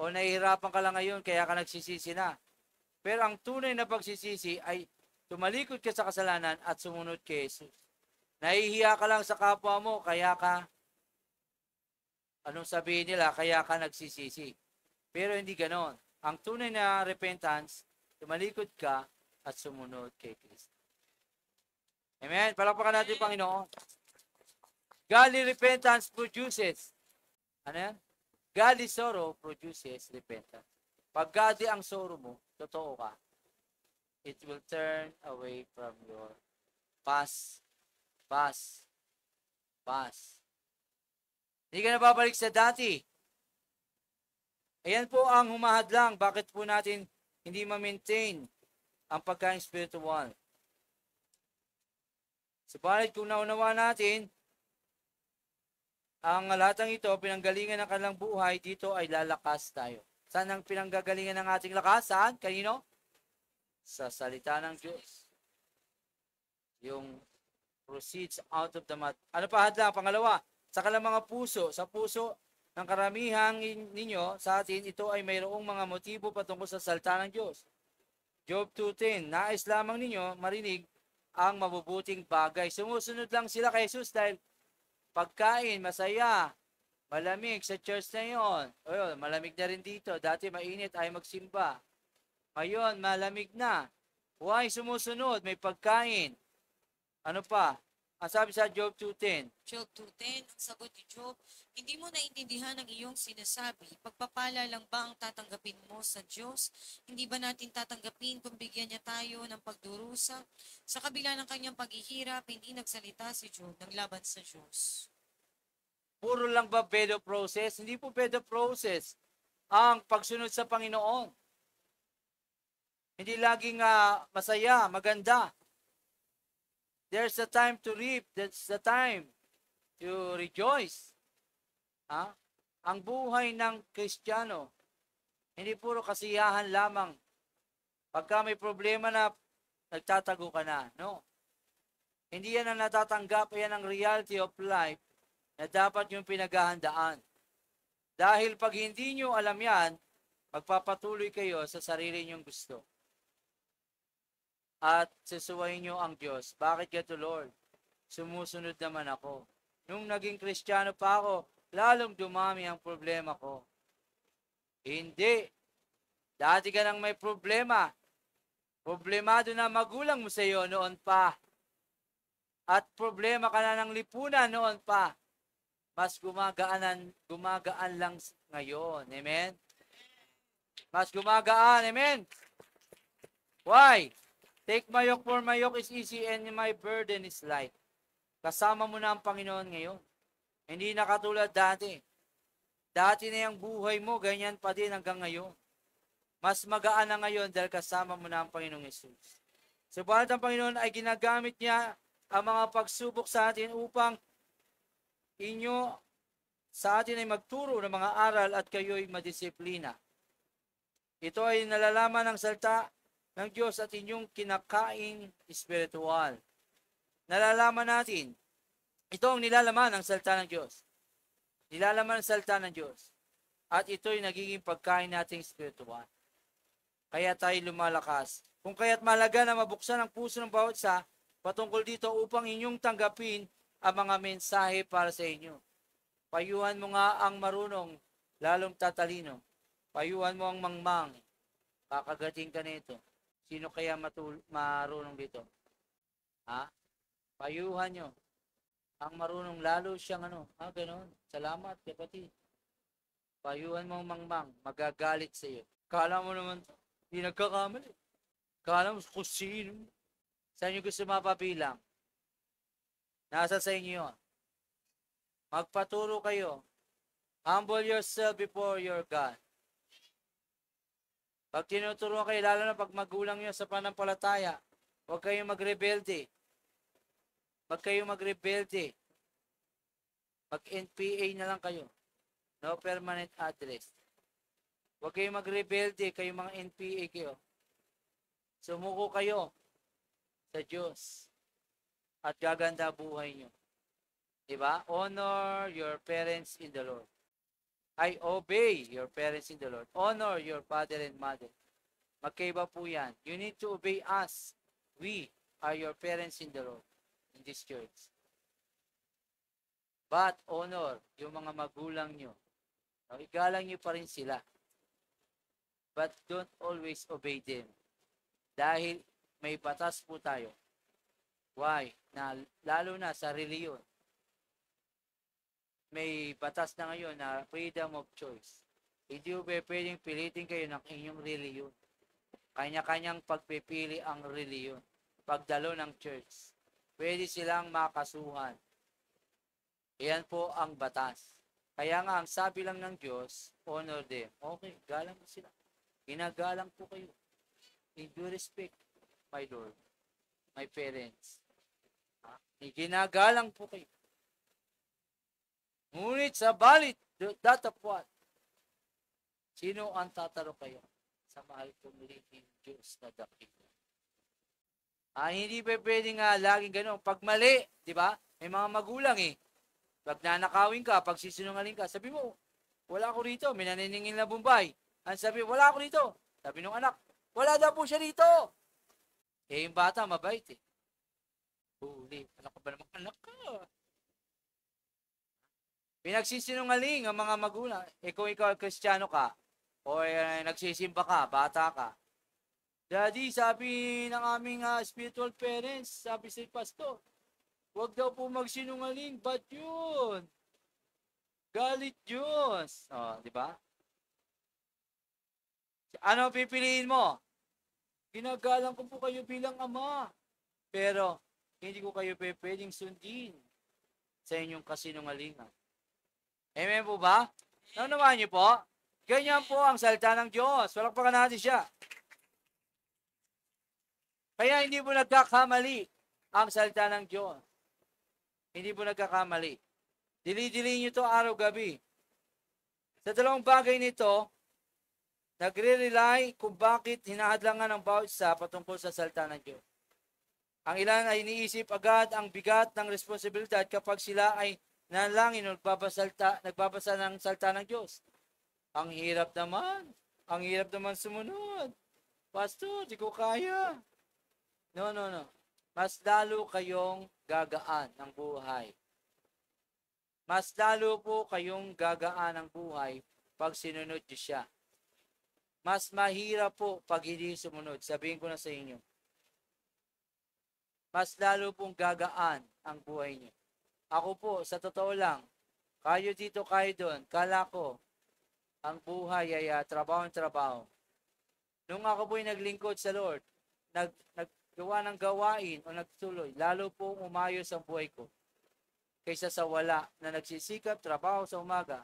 O nahihirapan ka lang ngayon, kaya ka nagsisisi na. Pero ang tunay na pagsisisi ay tumalikod ka sa kasalanan at sumunod kay Jesus. Nahihiya ka lang sa kapwa mo, kaya ka, anong sabihin nila, kaya ka nagsisisi. Pero hindi ganon. Ang tunay na repentance, tumalikod ka at sumunod kay Kristo. Amen? Palakpakan natin, Panginoon. Godly repentance produces, ano yan? Godly sorrow produces repentance. Pag godly ang sorrow mo, totoo ka, it will turn away from your past. Hindi ka na babalik sa dati. Ayan po ang humahadlang. Bakit po natin hindi ma-maintain ang pagkain spiritual? Subalit kung naunawa natin, ang lahatang ito, pinanggalingan ng kanilang buhay, dito ay lalakas tayo. Saan ang pinanggagalingan ng ating lakas? Saan? Kanino? Sa salita ng Diyos. Yung proceeds out of the mouth. Ano pa hadlang? Pangalawa, sa kanilang mga puso, sa puso ng karamihang ninyo, sa atin, ito ay mayroong mga motibo patungkol sa salita ng Diyos. Job 2:10, nais lamang ninyo marinig ang mabubuting bagay. Sumusunod lang sila kay Jesus dahil pagkain, masaya, malamig sa church na yun. O, malamig na rin dito. Dati mainit ay magsimba. Ngayon, malamig na. Why sumusunod? May pagkain. Ano pa? Ang sabi sa Job 2:10. Job 2:10, ang sagot ni Job, hindi mo naintindihan ang iyong sinasabi. Pagpapala lang ba ang tatanggapin mo sa Diyos? Hindi ba natin tatanggapin kung bigyan niya tayo ng pagdurusa? Sa kabila ng kanyang paghihirap, hindi nagsalita si Job ng laban sa Diyos. Puro lang ba bed of process? Hindi po bed of process ang pagsunod sa Panginoon. Hindi laging masaya, maganda. There's a time to reap. There's a time to rejoice. Ang buhay ng Kristiyano, hindi puro kasiyahan lamang. Pagka may problema na, nagtatago ka na. No. Hindi yan ang natatanggap. Yan ang reality of life na dapat yung pinaghahandaan. Dahil pag hindi nyo alam yan, magpapatuloy kayo sa sarili nyong gusto. At susuwayin nyo ang Diyos. Bakit gato, Lord? Sumusunod naman ako. Nung naging Kristiyano pa ako, lalong dumami ang problema ko. Hindi. Dati ka nang may problema. Problemado na magulang mo sa iyo noon pa. At problema ka na ng lipunan noon pa. Mas gumagaan lang ngayon. Amen? Mas gumagaan. Amen? Why? Take my yoke, for my yoke is easy and my burden is light. Kasama mo na ang Panginoon ngayon. Hindi na katulad dati. Dati na yung buhay mo, ganyan pa din hanggang ngayon. Mas magaan na ngayon dahil kasama mo na ang Panginoong Jesus. Subalit ang Panginoon ay ginagamit niya ang mga pagsubok sa atin upang sa atin ay magturo ng mga aral at kayo'y madisiplina. Ito ay nalalaman ng salita ng Diyos at inyong kinakain espiritual. Nalalaman natin, ito ang nilalaman ng salita ng Diyos. Nilalaman ng salita ng Diyos. At ito'y nagiging pagkain nating espiritual. Kaya tayo lumalakas. Kung kaya't malaga na mabuksan ang puso ng bawat isa patungkol dito upang inyong tanggapin ang mga mensahe para sa inyo. Payuhan mo nga ang marunong, lalong tatalino. Payuhan mo ang mangmang, kakagating ka nito. Sino kaya marunong dito? Ha? Payuhan nyo. Ang marunong, lalo siyang ganoon. Salamat, kapatid. Payuhan mo ang mangmang, magagalit sa iyo. Kala mo naman, hindi nagkakamali. Kala mo kung sino. Saan nyo gusto mapabilang? Nasa sa inyo yun. Magpaturo kayo. Humble yourself before your God. Pag tinuturuan kayo, lalo na pag magulang nyo sa panampalataya, huwag kayong magrebelde. Huwag kayong magrebelde. Mag-NPA na lang kayo. No permanent address. Huwag kayong magrebelde, kayong mga NPA kayo. Sumuko kayo sa Diyos at gaganda buhay nyo. Diba? Honor your parents in the Lord. I obey your parents in the Lord. Honor your father and mother. Magkaiba po yan. You need to obey us. We are your parents in the Lord in this church. But honor yung mga magulang nyo. Igalang nyo pa rin sila. But don't always obey them. Dahil may batas po tayo. Why? Lalo na sa reliyon. May batas na ngayon na freedom of choice. Hindi po pwedeng pilitin kayo ng inyong reliyon. Kanya-kanyang pagpipili ang reliyon. Pagdalo ng church. Pwede silang makasuhan. Iyan po ang batas. Kaya nga, ang sabi lang ng Diyos, honor them. Okay, galang mo sila. Ginagalang po kayo. In due respect, my Lord, my parents. Ginagalang po kayo. Ngunit sa balit, datapwat, sino ang tatalo kayo sa mahal kong liking Diyos na dakila? Hindi pa pwedeng laging gano'n. Pag mali, di ba? May mga magulang Pag nanakawin ka, pag sisinungaling ka, sabi mo, wala ako rito, may naniningil na Bombay. Ang sabi, wala ako rito. Sabi ng anak, wala daw po siya rito. Yung bata, mabait Huli, anak ko ba naman anak ka? Pinagsisinungaling ang mga magulang. Kung ikaw Kristiyano ka, o nagsisimba ka, bata ka, Daddy, sabi ng aming spiritual parents, sabi si pastor, huwag daw po magsinungaling, ba't yun? Galit Diyos. Di ba? Ano pipiliin mo? Ginagalang ko po kayo bilang ama. Pero, hindi ko kayo pwedeng sundin sa inyong kasinungalingan. Amen po ba? Naunawaan niyo po? Ganyan po ang salita ng Diyos. Palakpakan natin siya. Kaya hindi po nagkakamali ang salita ng Diyos. Hindi po nagkakamali. Dili-dili nyo ito araw-gabi. Sa dalawang bagay nito, nagre-rely kung bakit hinahadlangan ng bawat isa patungkol sa salita ng Diyos. Ang ilan ay iniisip agad ang bigat ng responsibilidad kapag sila ay nanalangin o nagbabasa ng salita ng Diyos. Ang hirap naman sumunod. Pastor, di ko kaya. No. Mas lalo kayong gagaan ng buhay. Mas lalo po kayong gagaan ng buhay pag sinunod niyo siya. Mas mahirap po pag hindi sumunod. Sabihin ko na sa inyo. Mas lalo pong gagaan ang buhay niyo. Ako po, sa totoo lang, kayo dito, kayo doon, kala ko, ang buhay ay trabaho. Nung ako po'y naglingkod sa Lord, naggawa ng gawain o nagtuloy, lalo po umayos ang buhay ko. Kaysa sa wala na nagsisikap, trabaho sa umaga,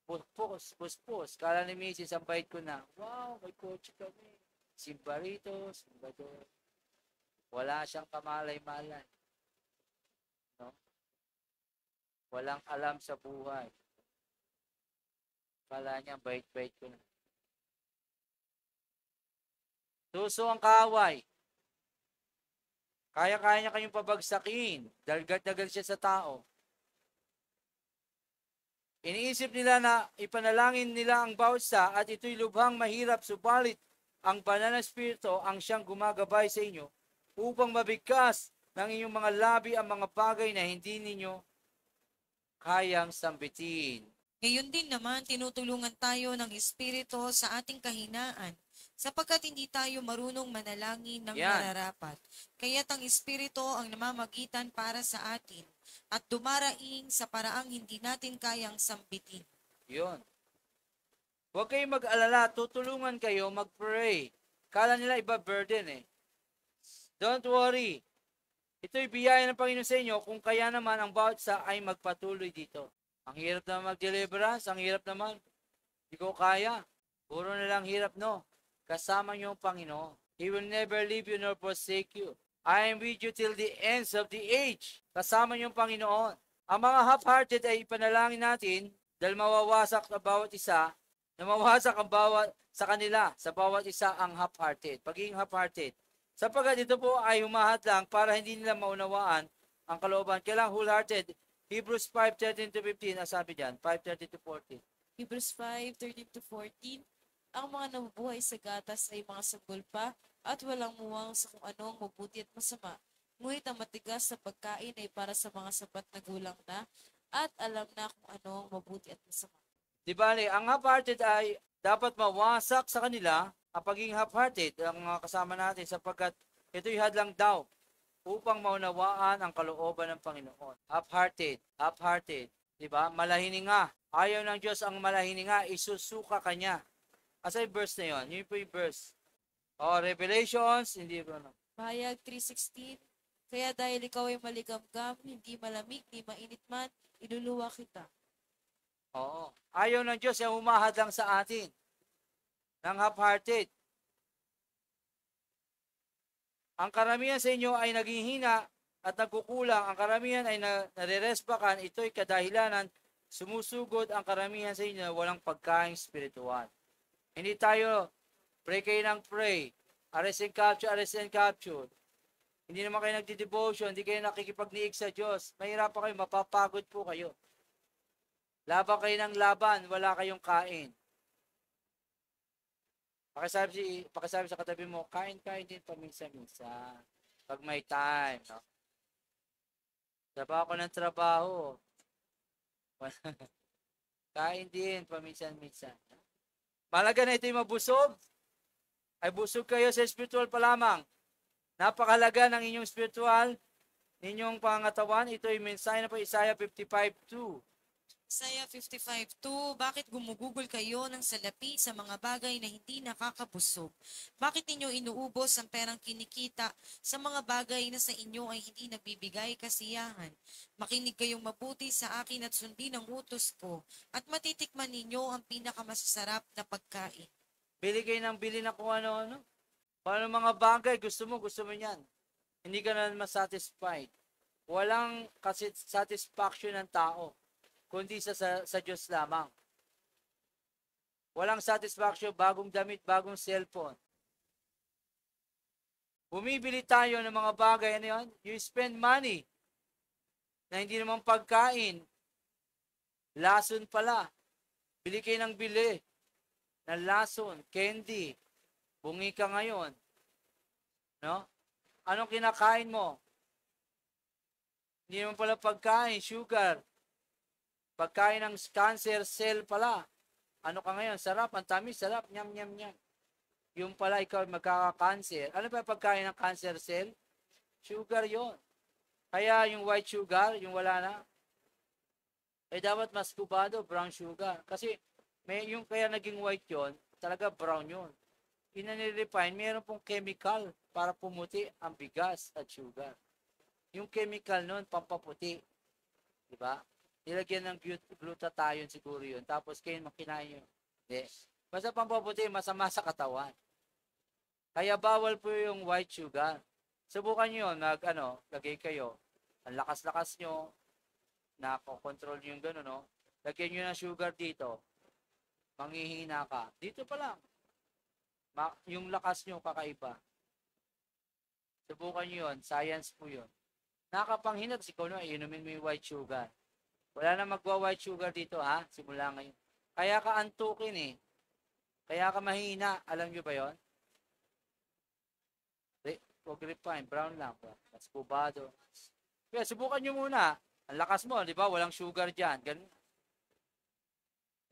puspos. Kala ni Mrs. ang bait ko na, wow, may kotse kami. Simba rito, simba doon. Wala siyang kamalay-malay. No? Walang alam sa buhay. Kala niya, bait-bait ko na. Tuso ang kaaway. Kaya-kaya niya kayong pabagsakin. Dagat na siya sa tao. Iniisip nila na ipanalangin nila ang bawat isa at ito'y lubhang mahirap, subalit ang banal na espiritu ang siyang gumagabay sa inyo upang mabigkas ng inyong mga labi ang mga bagay na hindi ninyo kayang sambitin. Gayon din naman, tinutulungan tayo ng Espiritu sa ating kahinaan, sapagkat hindi tayo marunong manalangin ng Yan. nararapat. Kaya't ang Espiritu ang namamagitan para sa atin at dumaraing sa paraang hindi natin kayang sambitin. Yun. Huwag kayong mag-alala, tutulungan kayo mag-pray. Kala nila iba burden eh. Don't worry. Ito'y biyaya ng Panginoon sa inyo kung kaya naman ang bawat isa ay magpatuloy dito. Ang hirap naman mag-deliverance, ang hirap naman. Hindi ko kaya. Puro na lang hirap, no? Kasama niyo ang Panginoon. He will never leave you nor forsake you. I am with you till the ends of the age. Kasama niyo ang Panginoon. Ang mga half-hearted ay ipanalangin natin dahil mawawasak ang bawat isa, na mawawasak ang bawat sa kanila, sa bawat isa ang half-hearted. Pagiging half-hearted. Sapagkat ito po ay humahat lang para hindi nila maunawaan ang kalooban. Kailangan wholehearted. Hebrews 5:13-15, sabi diyan, 5:13-14. Hebrews 5:13-14. Ang mga nabubuhay sa gatas ay mga sanggol pa at walang muwang sa kung anong mabuti at masama. Ngunit ang matigas na pagkain ay para sa mga sapat na gulang na at alam na kung anong mabuti at masama. Di ba, ang half-hearted ay dapat mawasak sa kanila ang pagiging half-hearted, ang mga kasama natin, sapagkat ito'y hadlang daw upang maunawaan ang kalooban ng Panginoon. Half-hearted, half-hearted. Di ba? Malahininga. Ayaw ng Diyos ang malahininga, isusuka kanya. Asa yung verse na yun? Yun po yung verse. Revelations, hindi po ano. Pahayag 3:16. Kaya dahil ikaw ay maligamgam, hindi malamig, ni mainit man, iluluwa kita. Oo. Ayaw ng Diyos yung humahad lang sa atin. Ng half-hearted. Ang karamihan sa inyo ay naghihina at nagkukulang. Ang karamihan ay nare-resbakan. Ito'y kadahilanan. Sumusugod ang karamihan sa inyo na walang pagkain spiritual. Hindi tayo pray kayo ng pray. Arrest and capture. Hindi naman kayo nagdi-devotion. Hindi kayo nakikipagniig sa Diyos. Mahirapan kayo. Mapapagod po kayo. Laban kayo ng laban. Wala kayong kain. Pakisabi sa katabi mo, kain-kain din paminsan-minsan. Pag may time, no? Trabaho ko ng trabaho. Kain din paminsan-minsan. Malaga na ito'y mabusog. Ay busog kayo sa spiritual pa lamang. Napakalaga ng inyong spiritual, ninyong pangatawan. Ito'y mensahe na po Isaiah 55:2. Isaiah 55:2, bakit gumugugol kayo ng salapi sa mga bagay na hindi nakakabusog? Bakit ninyo inuubos ang perang kinikita sa mga bagay na sa inyo ay hindi nagbibigay kasiyahan? Makinig kayong mabuti sa akin at sundin ang utos ko, at matitikman ninyo ang pinakamasasarap na pagkain. Bili kayo ng bili na kung ano-ano. Kung ano mga bagay, gusto mo yan. Hindi ka na masatisfied. Walang kasi satisfaction ng tao, kundi sa Diyos lamang. Walang satisfaction, bagong damit, bagong cellphone. Bumibili tayo ng mga bagay, ano yun? You spend money na hindi naman pagkain. Lason pala. Bili kayo ng bili ng lason, candy. Bungi ka ngayon. No? Anong kinakain mo? Hindi naman pala pagkain, sugar. Pagkain ng cancer cell pala. Ano ka ngayon? Sarap, ang tamis, sarap, nyam, nyam, nyam. Yung pala ikaw magkaka-cancer. Ano ba pagkain ng cancer cell? Sugar yon. Kaya yung white sugar, yung wala na, dapat mas kubado, brown sugar. Kasi yung kaya naging white yon, talaga brown yon. Inanirefine, meron pong chemical para pumuti ang bigas at sugar. Yung chemical nun, pampaputi. Diba? Nilagyan ng glutathione siguro yun. Tapos kayo makinain yun. Hindi. Basta pampaputi, masama sa katawan. Kaya bawal po yung white sugar. Subukan nyo yun, lagay kayo. Ang lakas-lakas nyo, nakokontrol nyo yung gano'n, no? Lagyan nyo ng sugar dito. Manghihina ka. Dito pa lang. Yung lakas nyo kakaiba. Subukan nyo yun. Science po yun. Nakakapanghinat si Kono, inumin mo yung white sugar. Wala na magwa-white sugar dito ha, simula ngayon. Kaya ka antukin eh. Kaya ka mahina. Alam nyo ba yon? Huwag refine, brown lang. Mas kubado. Kaya subukan nyo muna. Ang lakas mo, di ba? Walang sugar dyan. Ganun.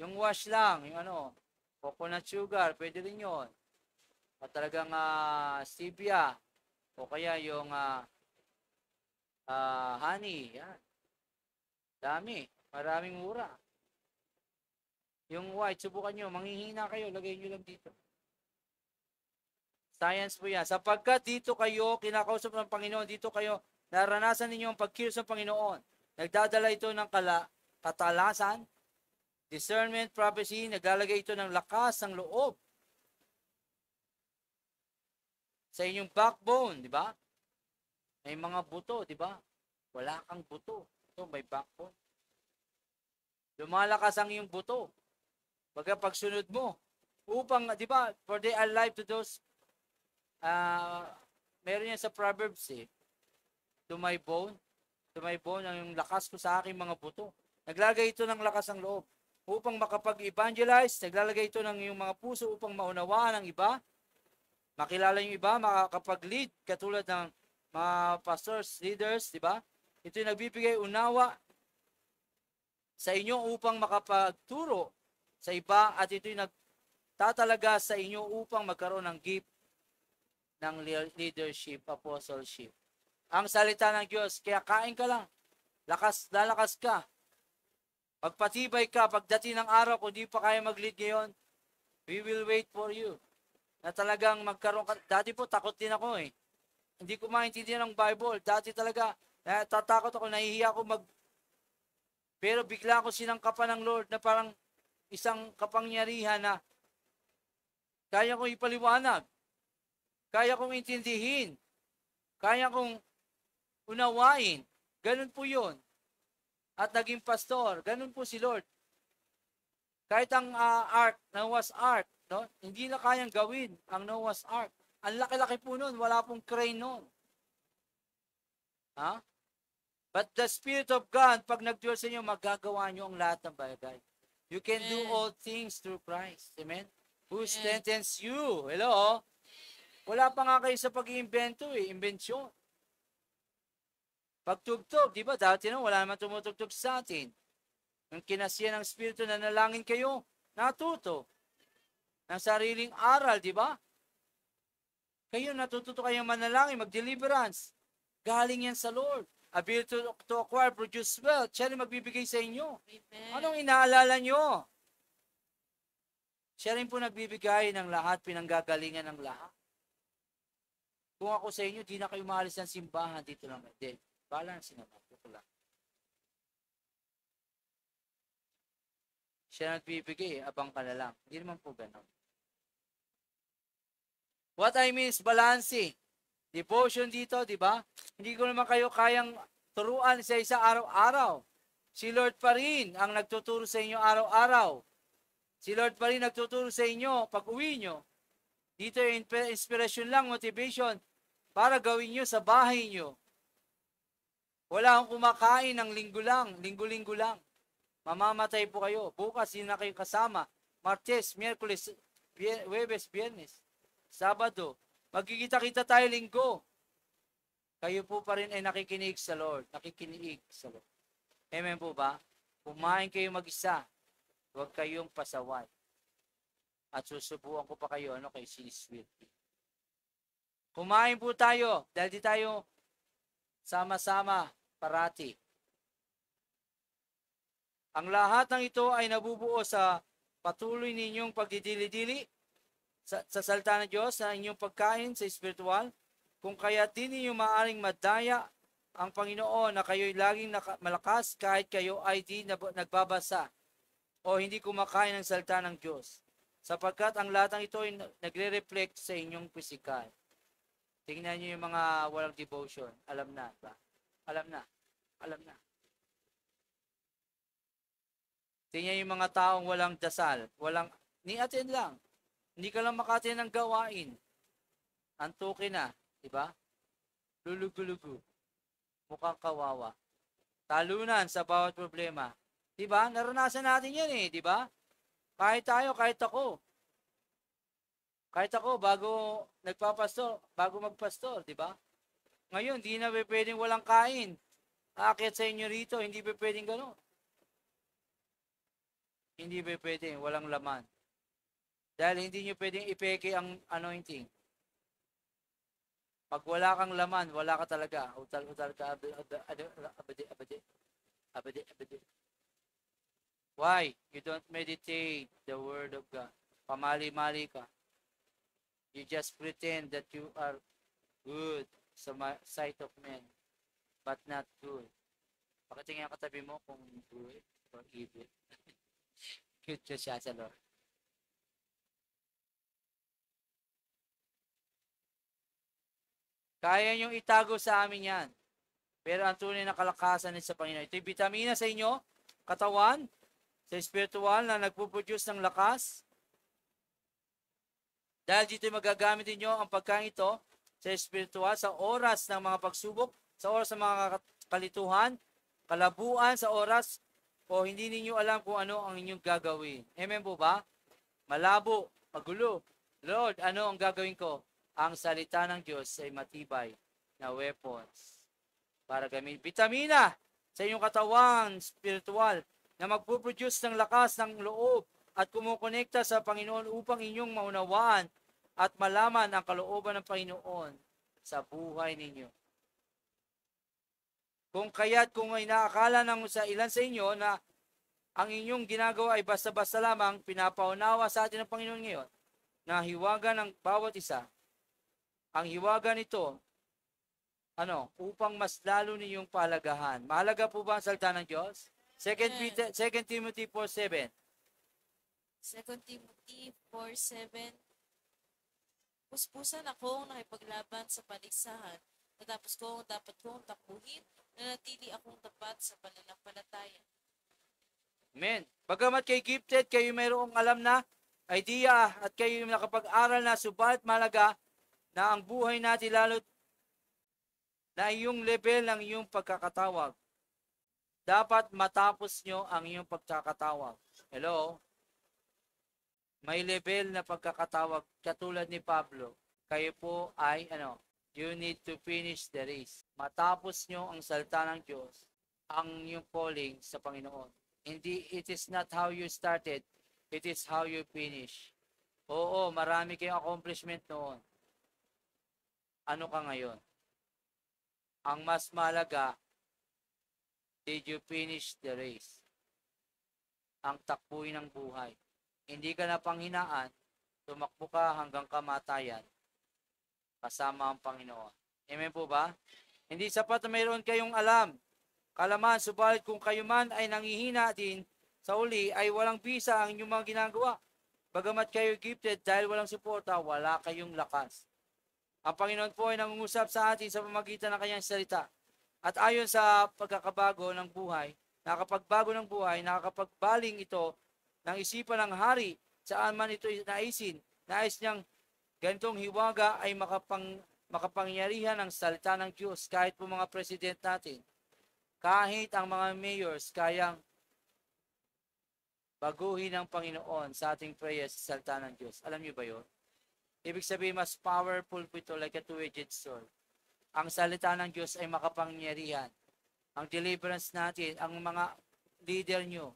Yung wash lang, yung ano, coconut sugar, pwede rin yun. At talagang stevia. O kaya yung honey. Yan. Dami. Maraming mura. Yung white, subukan nyo. Manghihina kayo. Lagay nyo lang dito. Science po yan. Sapagkat dito kayo, kinakausap ng Panginoon, dito kayo, naranasan ninyo ang pagkilos ng Panginoon. Nagdadala ito ng katalasan, discernment, prophecy, naglalagay ito ng lakas ng loob sa inyong backbone, di ba? May mga buto, di ba? Wala kang buto. Ito, may backbone. Lumalakas ang iyong buto. Baga pagsunod mo, upang, di ba, for they are life to those meron yan sa Proverbs eh. To my bone, ang lakas ko sa aking mga buto. Naglalagay ito ng lakas ng loob. Upang makapag-evangelize, naglalagay ito ng iyong mga puso upang maunawaan ang iba, makilala yung iba, makakapag-lead, katulad ng mga pastors, leaders, di ba? Ito yung nagbibigay unawa sa inyo upang makapagturo sa iba, at ito yung nagtatalaga sa inyo upang magkaroon ng gift ng leadership, apostleship. Ang salita ng Diyos, kaya kain ka lang. Lalakas ka. Pagpatibay ka, pagdating ng araw, kung di pa kaya mag-lead ngayon, we will wait for you. Na talagang magkaroon ka. Dati po, takot din ako eh. Hindi ko maintindihan ng Bible. Dati talaga, tatakot ako, nahihiya ako Pero bigla ako sinangkapan ng Lord na parang isang kapangyarihan na kaya kong ipaliwanag. Kaya kong intindihin. Kaya kong unawain. Ganun po yun. At naging pastor. Ganun po si Lord. Kahit ang Noah's Ark, no? Hindi na kayang gawin ang Noah's Ark. Ang laki-laki po nun. Wala pong crane nun. Ha? But the Spirit of God, pag nag-dwell sa inyo, magagawa nyo ang lahat ng bagay. You can do all things through Christ. Amen? Who strengthens you. Hello? Wala pa nga kayo sa pag-iimbento eh, imbensyon. Pagtugtog, di ba? Dati na wala naman tumutugtog sa atin. Nung kinasiyan ng Espiritu na nalangin kayo, natuto. Ng sariling aral, di ba? Kayo natututo kayong manalangin, mag-deliverance. Galing yan sa Lord. Ability to acquire, produce wealth. Siya rin magbibigay sa inyo. Amen. Anong inaalala nyo? Siya rin po nagbibigay ng lahat, pinanggagalingan ng lahat. Kung ako sa inyo, di na kayo maalis ng simbahan dito lang. Hindi. Balance naman. Ito lang. Siya nagbibigay, abang ka na lang. Hindi naman po ganun. What I mean is balancing. Devotion dito, di ba? Hindi ko naman kayo kayang turuan sa isa araw-araw. Si Lord pa rin ang nagtuturo sa inyo araw-araw. Si Lord pa rin nagtuturo sa inyo pag uwi nyo. Dito yung inspiration lang, motivation, para gawin nyo sa bahay nyo. Wala akong kumakain ng linggo-linggo lang. Mamamatay po kayo. Bukas, hindi na kayo kasama. Martes, Miyerkules, Huwebes, Biyernes, Sabado. Magkikita-kita tayo linggo. Kayo po pa rin ay nakikinig sa Lord. Nakikinig sa Lord. Amen po ba? Kumain kayo mag-isa. Huwag kayong pasaway. At susubukan ko pa kayo, kay sinisweet. Kumain po tayo, dahil di tayo sama-sama parati. Ang lahat ng ito ay nabubuo sa patuloy ninyong pagdidili-dili sa salita ng Diyos, sa inyong pagkain sa espiritual, kung kaya din ninyo maaring madaya ang Panginoon na kayo'y laging malakas kahit kayo ay di nagbabasa o hindi kumakain ng salita ng Diyos. Sapagkat ang lahat ng ito ay nagre-reflect sa inyong pisikal. Tingnan niyo yung mga walang devotion. Alam na ba? Alam na. Alam na. Tingnan yung mga taong walang dasal. Walang, ni-attend lang. Hindi ka lang makati ng gawain. Antukin na, di ba? Lulugu-lugu. Mukhang kawawa. Talunan sa bawat problema. Di ba? Naranasan natin yan eh, di ba? Kahit tayo, kahit ako. Kahit ako, bago magpastor, di ba? Ngayon, di na pwedeng walang kain. Aakyat sa inyo rito, hindi pwedeng gano'n. Hindi pwedeng, walang laman. Dahil hindi nyo pwedeng ipeke ang anointing. Pag wala kang laman, wala ka talaga. Utal-utal ka, abadi. Why? You don't meditate the word of God. Pamali-mali ka. You just pretend that you are good sa sight of men, but not good. Pakitingin ang katabi mo kung good or evil. Good siya sa Lord. Kaya niyong itago sa amin yan. Pero ang tunay na kalakasan ay sa Panginoon. Ito'y vitamina sa inyo, katawan, sa spiritual na nagpuproduce ng lakas. Dahil dito'y magagamit ninyo ang pagkain ito sa spiritual, sa oras ng mga pagsubok, sa oras ng mga kalituhan, kalabuan, sa oras o hindi ninyo alam kung ano ang inyong gagawin. Amen po ba? Malabo, magulo. Lord, ano ang gagawin ko? Ang salita ng Diyos ay matibay na weapons para gamitin. Vitamina sa inyong katawan spiritual na magpuproduce ng lakas ng loob at kumukonekta sa Panginoon upang inyong maunawaan at malaman ang kalooban ng Panginoon sa buhay ninyo. Kung inaakala ng sa ilan sa inyo na ang inyong ginagawa ay basta-basta lamang, pinapaunawa sa atin ng Panginoon ngayon na hiwaga ng bawat isa. Ang hiwaga nito, upang mas lalo ninyong palagahan. Mahalaga po ba ang salita ng Diyos? 2 Timothy 4:7. 2 Timothy 4:7. Puspusan akong nakipaglaban sa paligsahan, natapos ko ang dapat kong takbuhin, nanatili akong tapat sa pananampalataya. Amen. Bagamat kayo gifted, kayo mayroong alam na idea at kayo nakapag-aral na, subalit mahalaga na ang buhay natin lalo na iyong level ng iyong pagkakatawag. Dapat matapos nyo ang iyong pagkakatawag. Hello? May level na pagkakatawag katulad ni Pablo. Kayo po ay you need to finish the race. Matapos nyo ang salita ng Diyos, ang iyong calling sa Panginoon. Hindi, it is not how you started, it is how you finish. Oo, marami kayong accomplishment noon. Ano ka ngayon? Ang mas mahalaga, did you finish the race? Ang takbuhin ng buhay. Hindi ka na panghinaan, tumakbo ka hanggang kamatayan kasama ang Panginoon. Amen po ba? Hindi sapat na mayroon kayong kalaman, subalit kung kayo man ay nangihina din sa uli, ay walang bisa ang inyong mga ginagawa. Bagamat kayo gifted, dahil walang suporta, wala kayong lakas. Ang Panginoon po ay nangungusap sa atin sa pamamagitan ng kanyang salita. At ayon sa pagkakabago ng buhay, nakakapagbago ng buhay, nakakapagbaling ito ng isipan ng hari, saan man ito naisin, nais niyang ganitong hiwaga ay makapangyarihan ng salita ng Diyos, kahit po mga president natin, kahit ang mga mayors, kayang baguhin ng Panginoon sa ating prayer sa salita ng Diyos. Alam niyo ba yun? Ibig sabihin, mas powerful po ito like a two-edged sword. Ang salita ng Diyos ay makapangyarihan. Ang deliverance natin, ang mga leader nyo,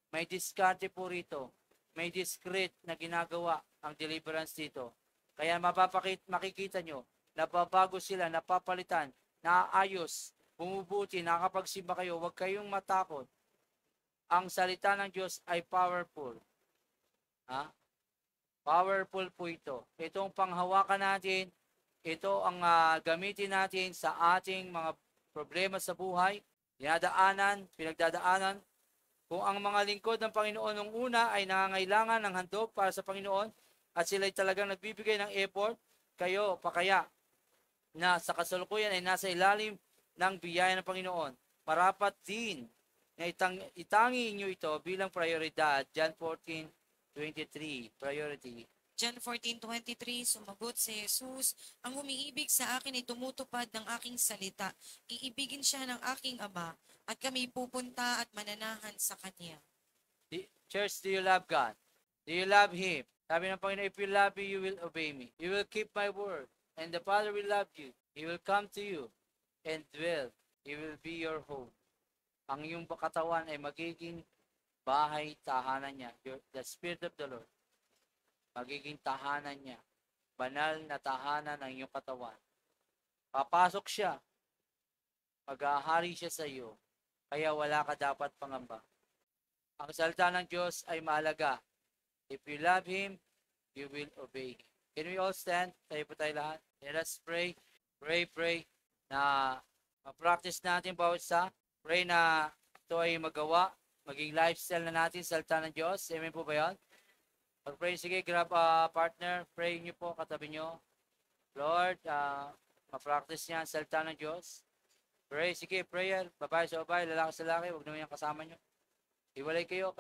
may diskarte po rito. May discreet na ginagawa ang deliverance dito. Kaya makikita nyo, nababago sila, napapalitan, naaayos, bumubuti, nakakapagsimba kayo. Huwag kayong matakot. Ang salita ng Diyos ay powerful. Powerful po ito. Itong panghawakan natin, ito ang gamitin natin sa ating mga problema sa buhay, pinagdadaanan. Kung ang mga lingkod ng Panginoon nung una ay nangangailangan ng handog para sa Panginoon at sila'y talagang nagbibigay ng effort, kayo pakaya na sa kasalukuyan ay nasa ilalim ng biyaya ng Panginoon. Marapat din na itangi inyo ito bilang prioridad. John 14:23, priority. John 14:23, sumagot si Jesus, ang umiibig sa akin ay tumutupad ng aking salita. Iibigin siya ng aking Ama, at kami pupunta at mananahan sa Kanya. Church, do you love God? Do you love Him? Sabi ng Panginoon, if you love me, you will obey me. You will keep my word. And the Father will love you. He will come to you and dwell. He will be your home. Ang iyong katawan ay magiging bahay, tahanan niya. The Spirit of the Lord. Magiging tahanan niya. Banal na tahanan ng iyong katawan. Papasok siya. Mag-ahari siya sa iyo. Kaya wala ka dapat pangamba. Ang salita ng Diyos ay mahalaga. If you love Him, you will obey Him. Can we all stand? Tayo po tayo lahat. Let us pray. Pray na ma-practice natin bawat isa. Pray na ito ay magawa. Maging lifestyle na natin salita ng Diyos. Amen po ba yan? Pag-pray, sige, grab partner. Pray niyo po, katabi niyo. Lord, ma-practice niya ang salita ng Diyos. Pray, sige, prayer. Babae sa babae, lalaki sa lalaki. Huwag naman yung kasama niyo. Iwalay kayo.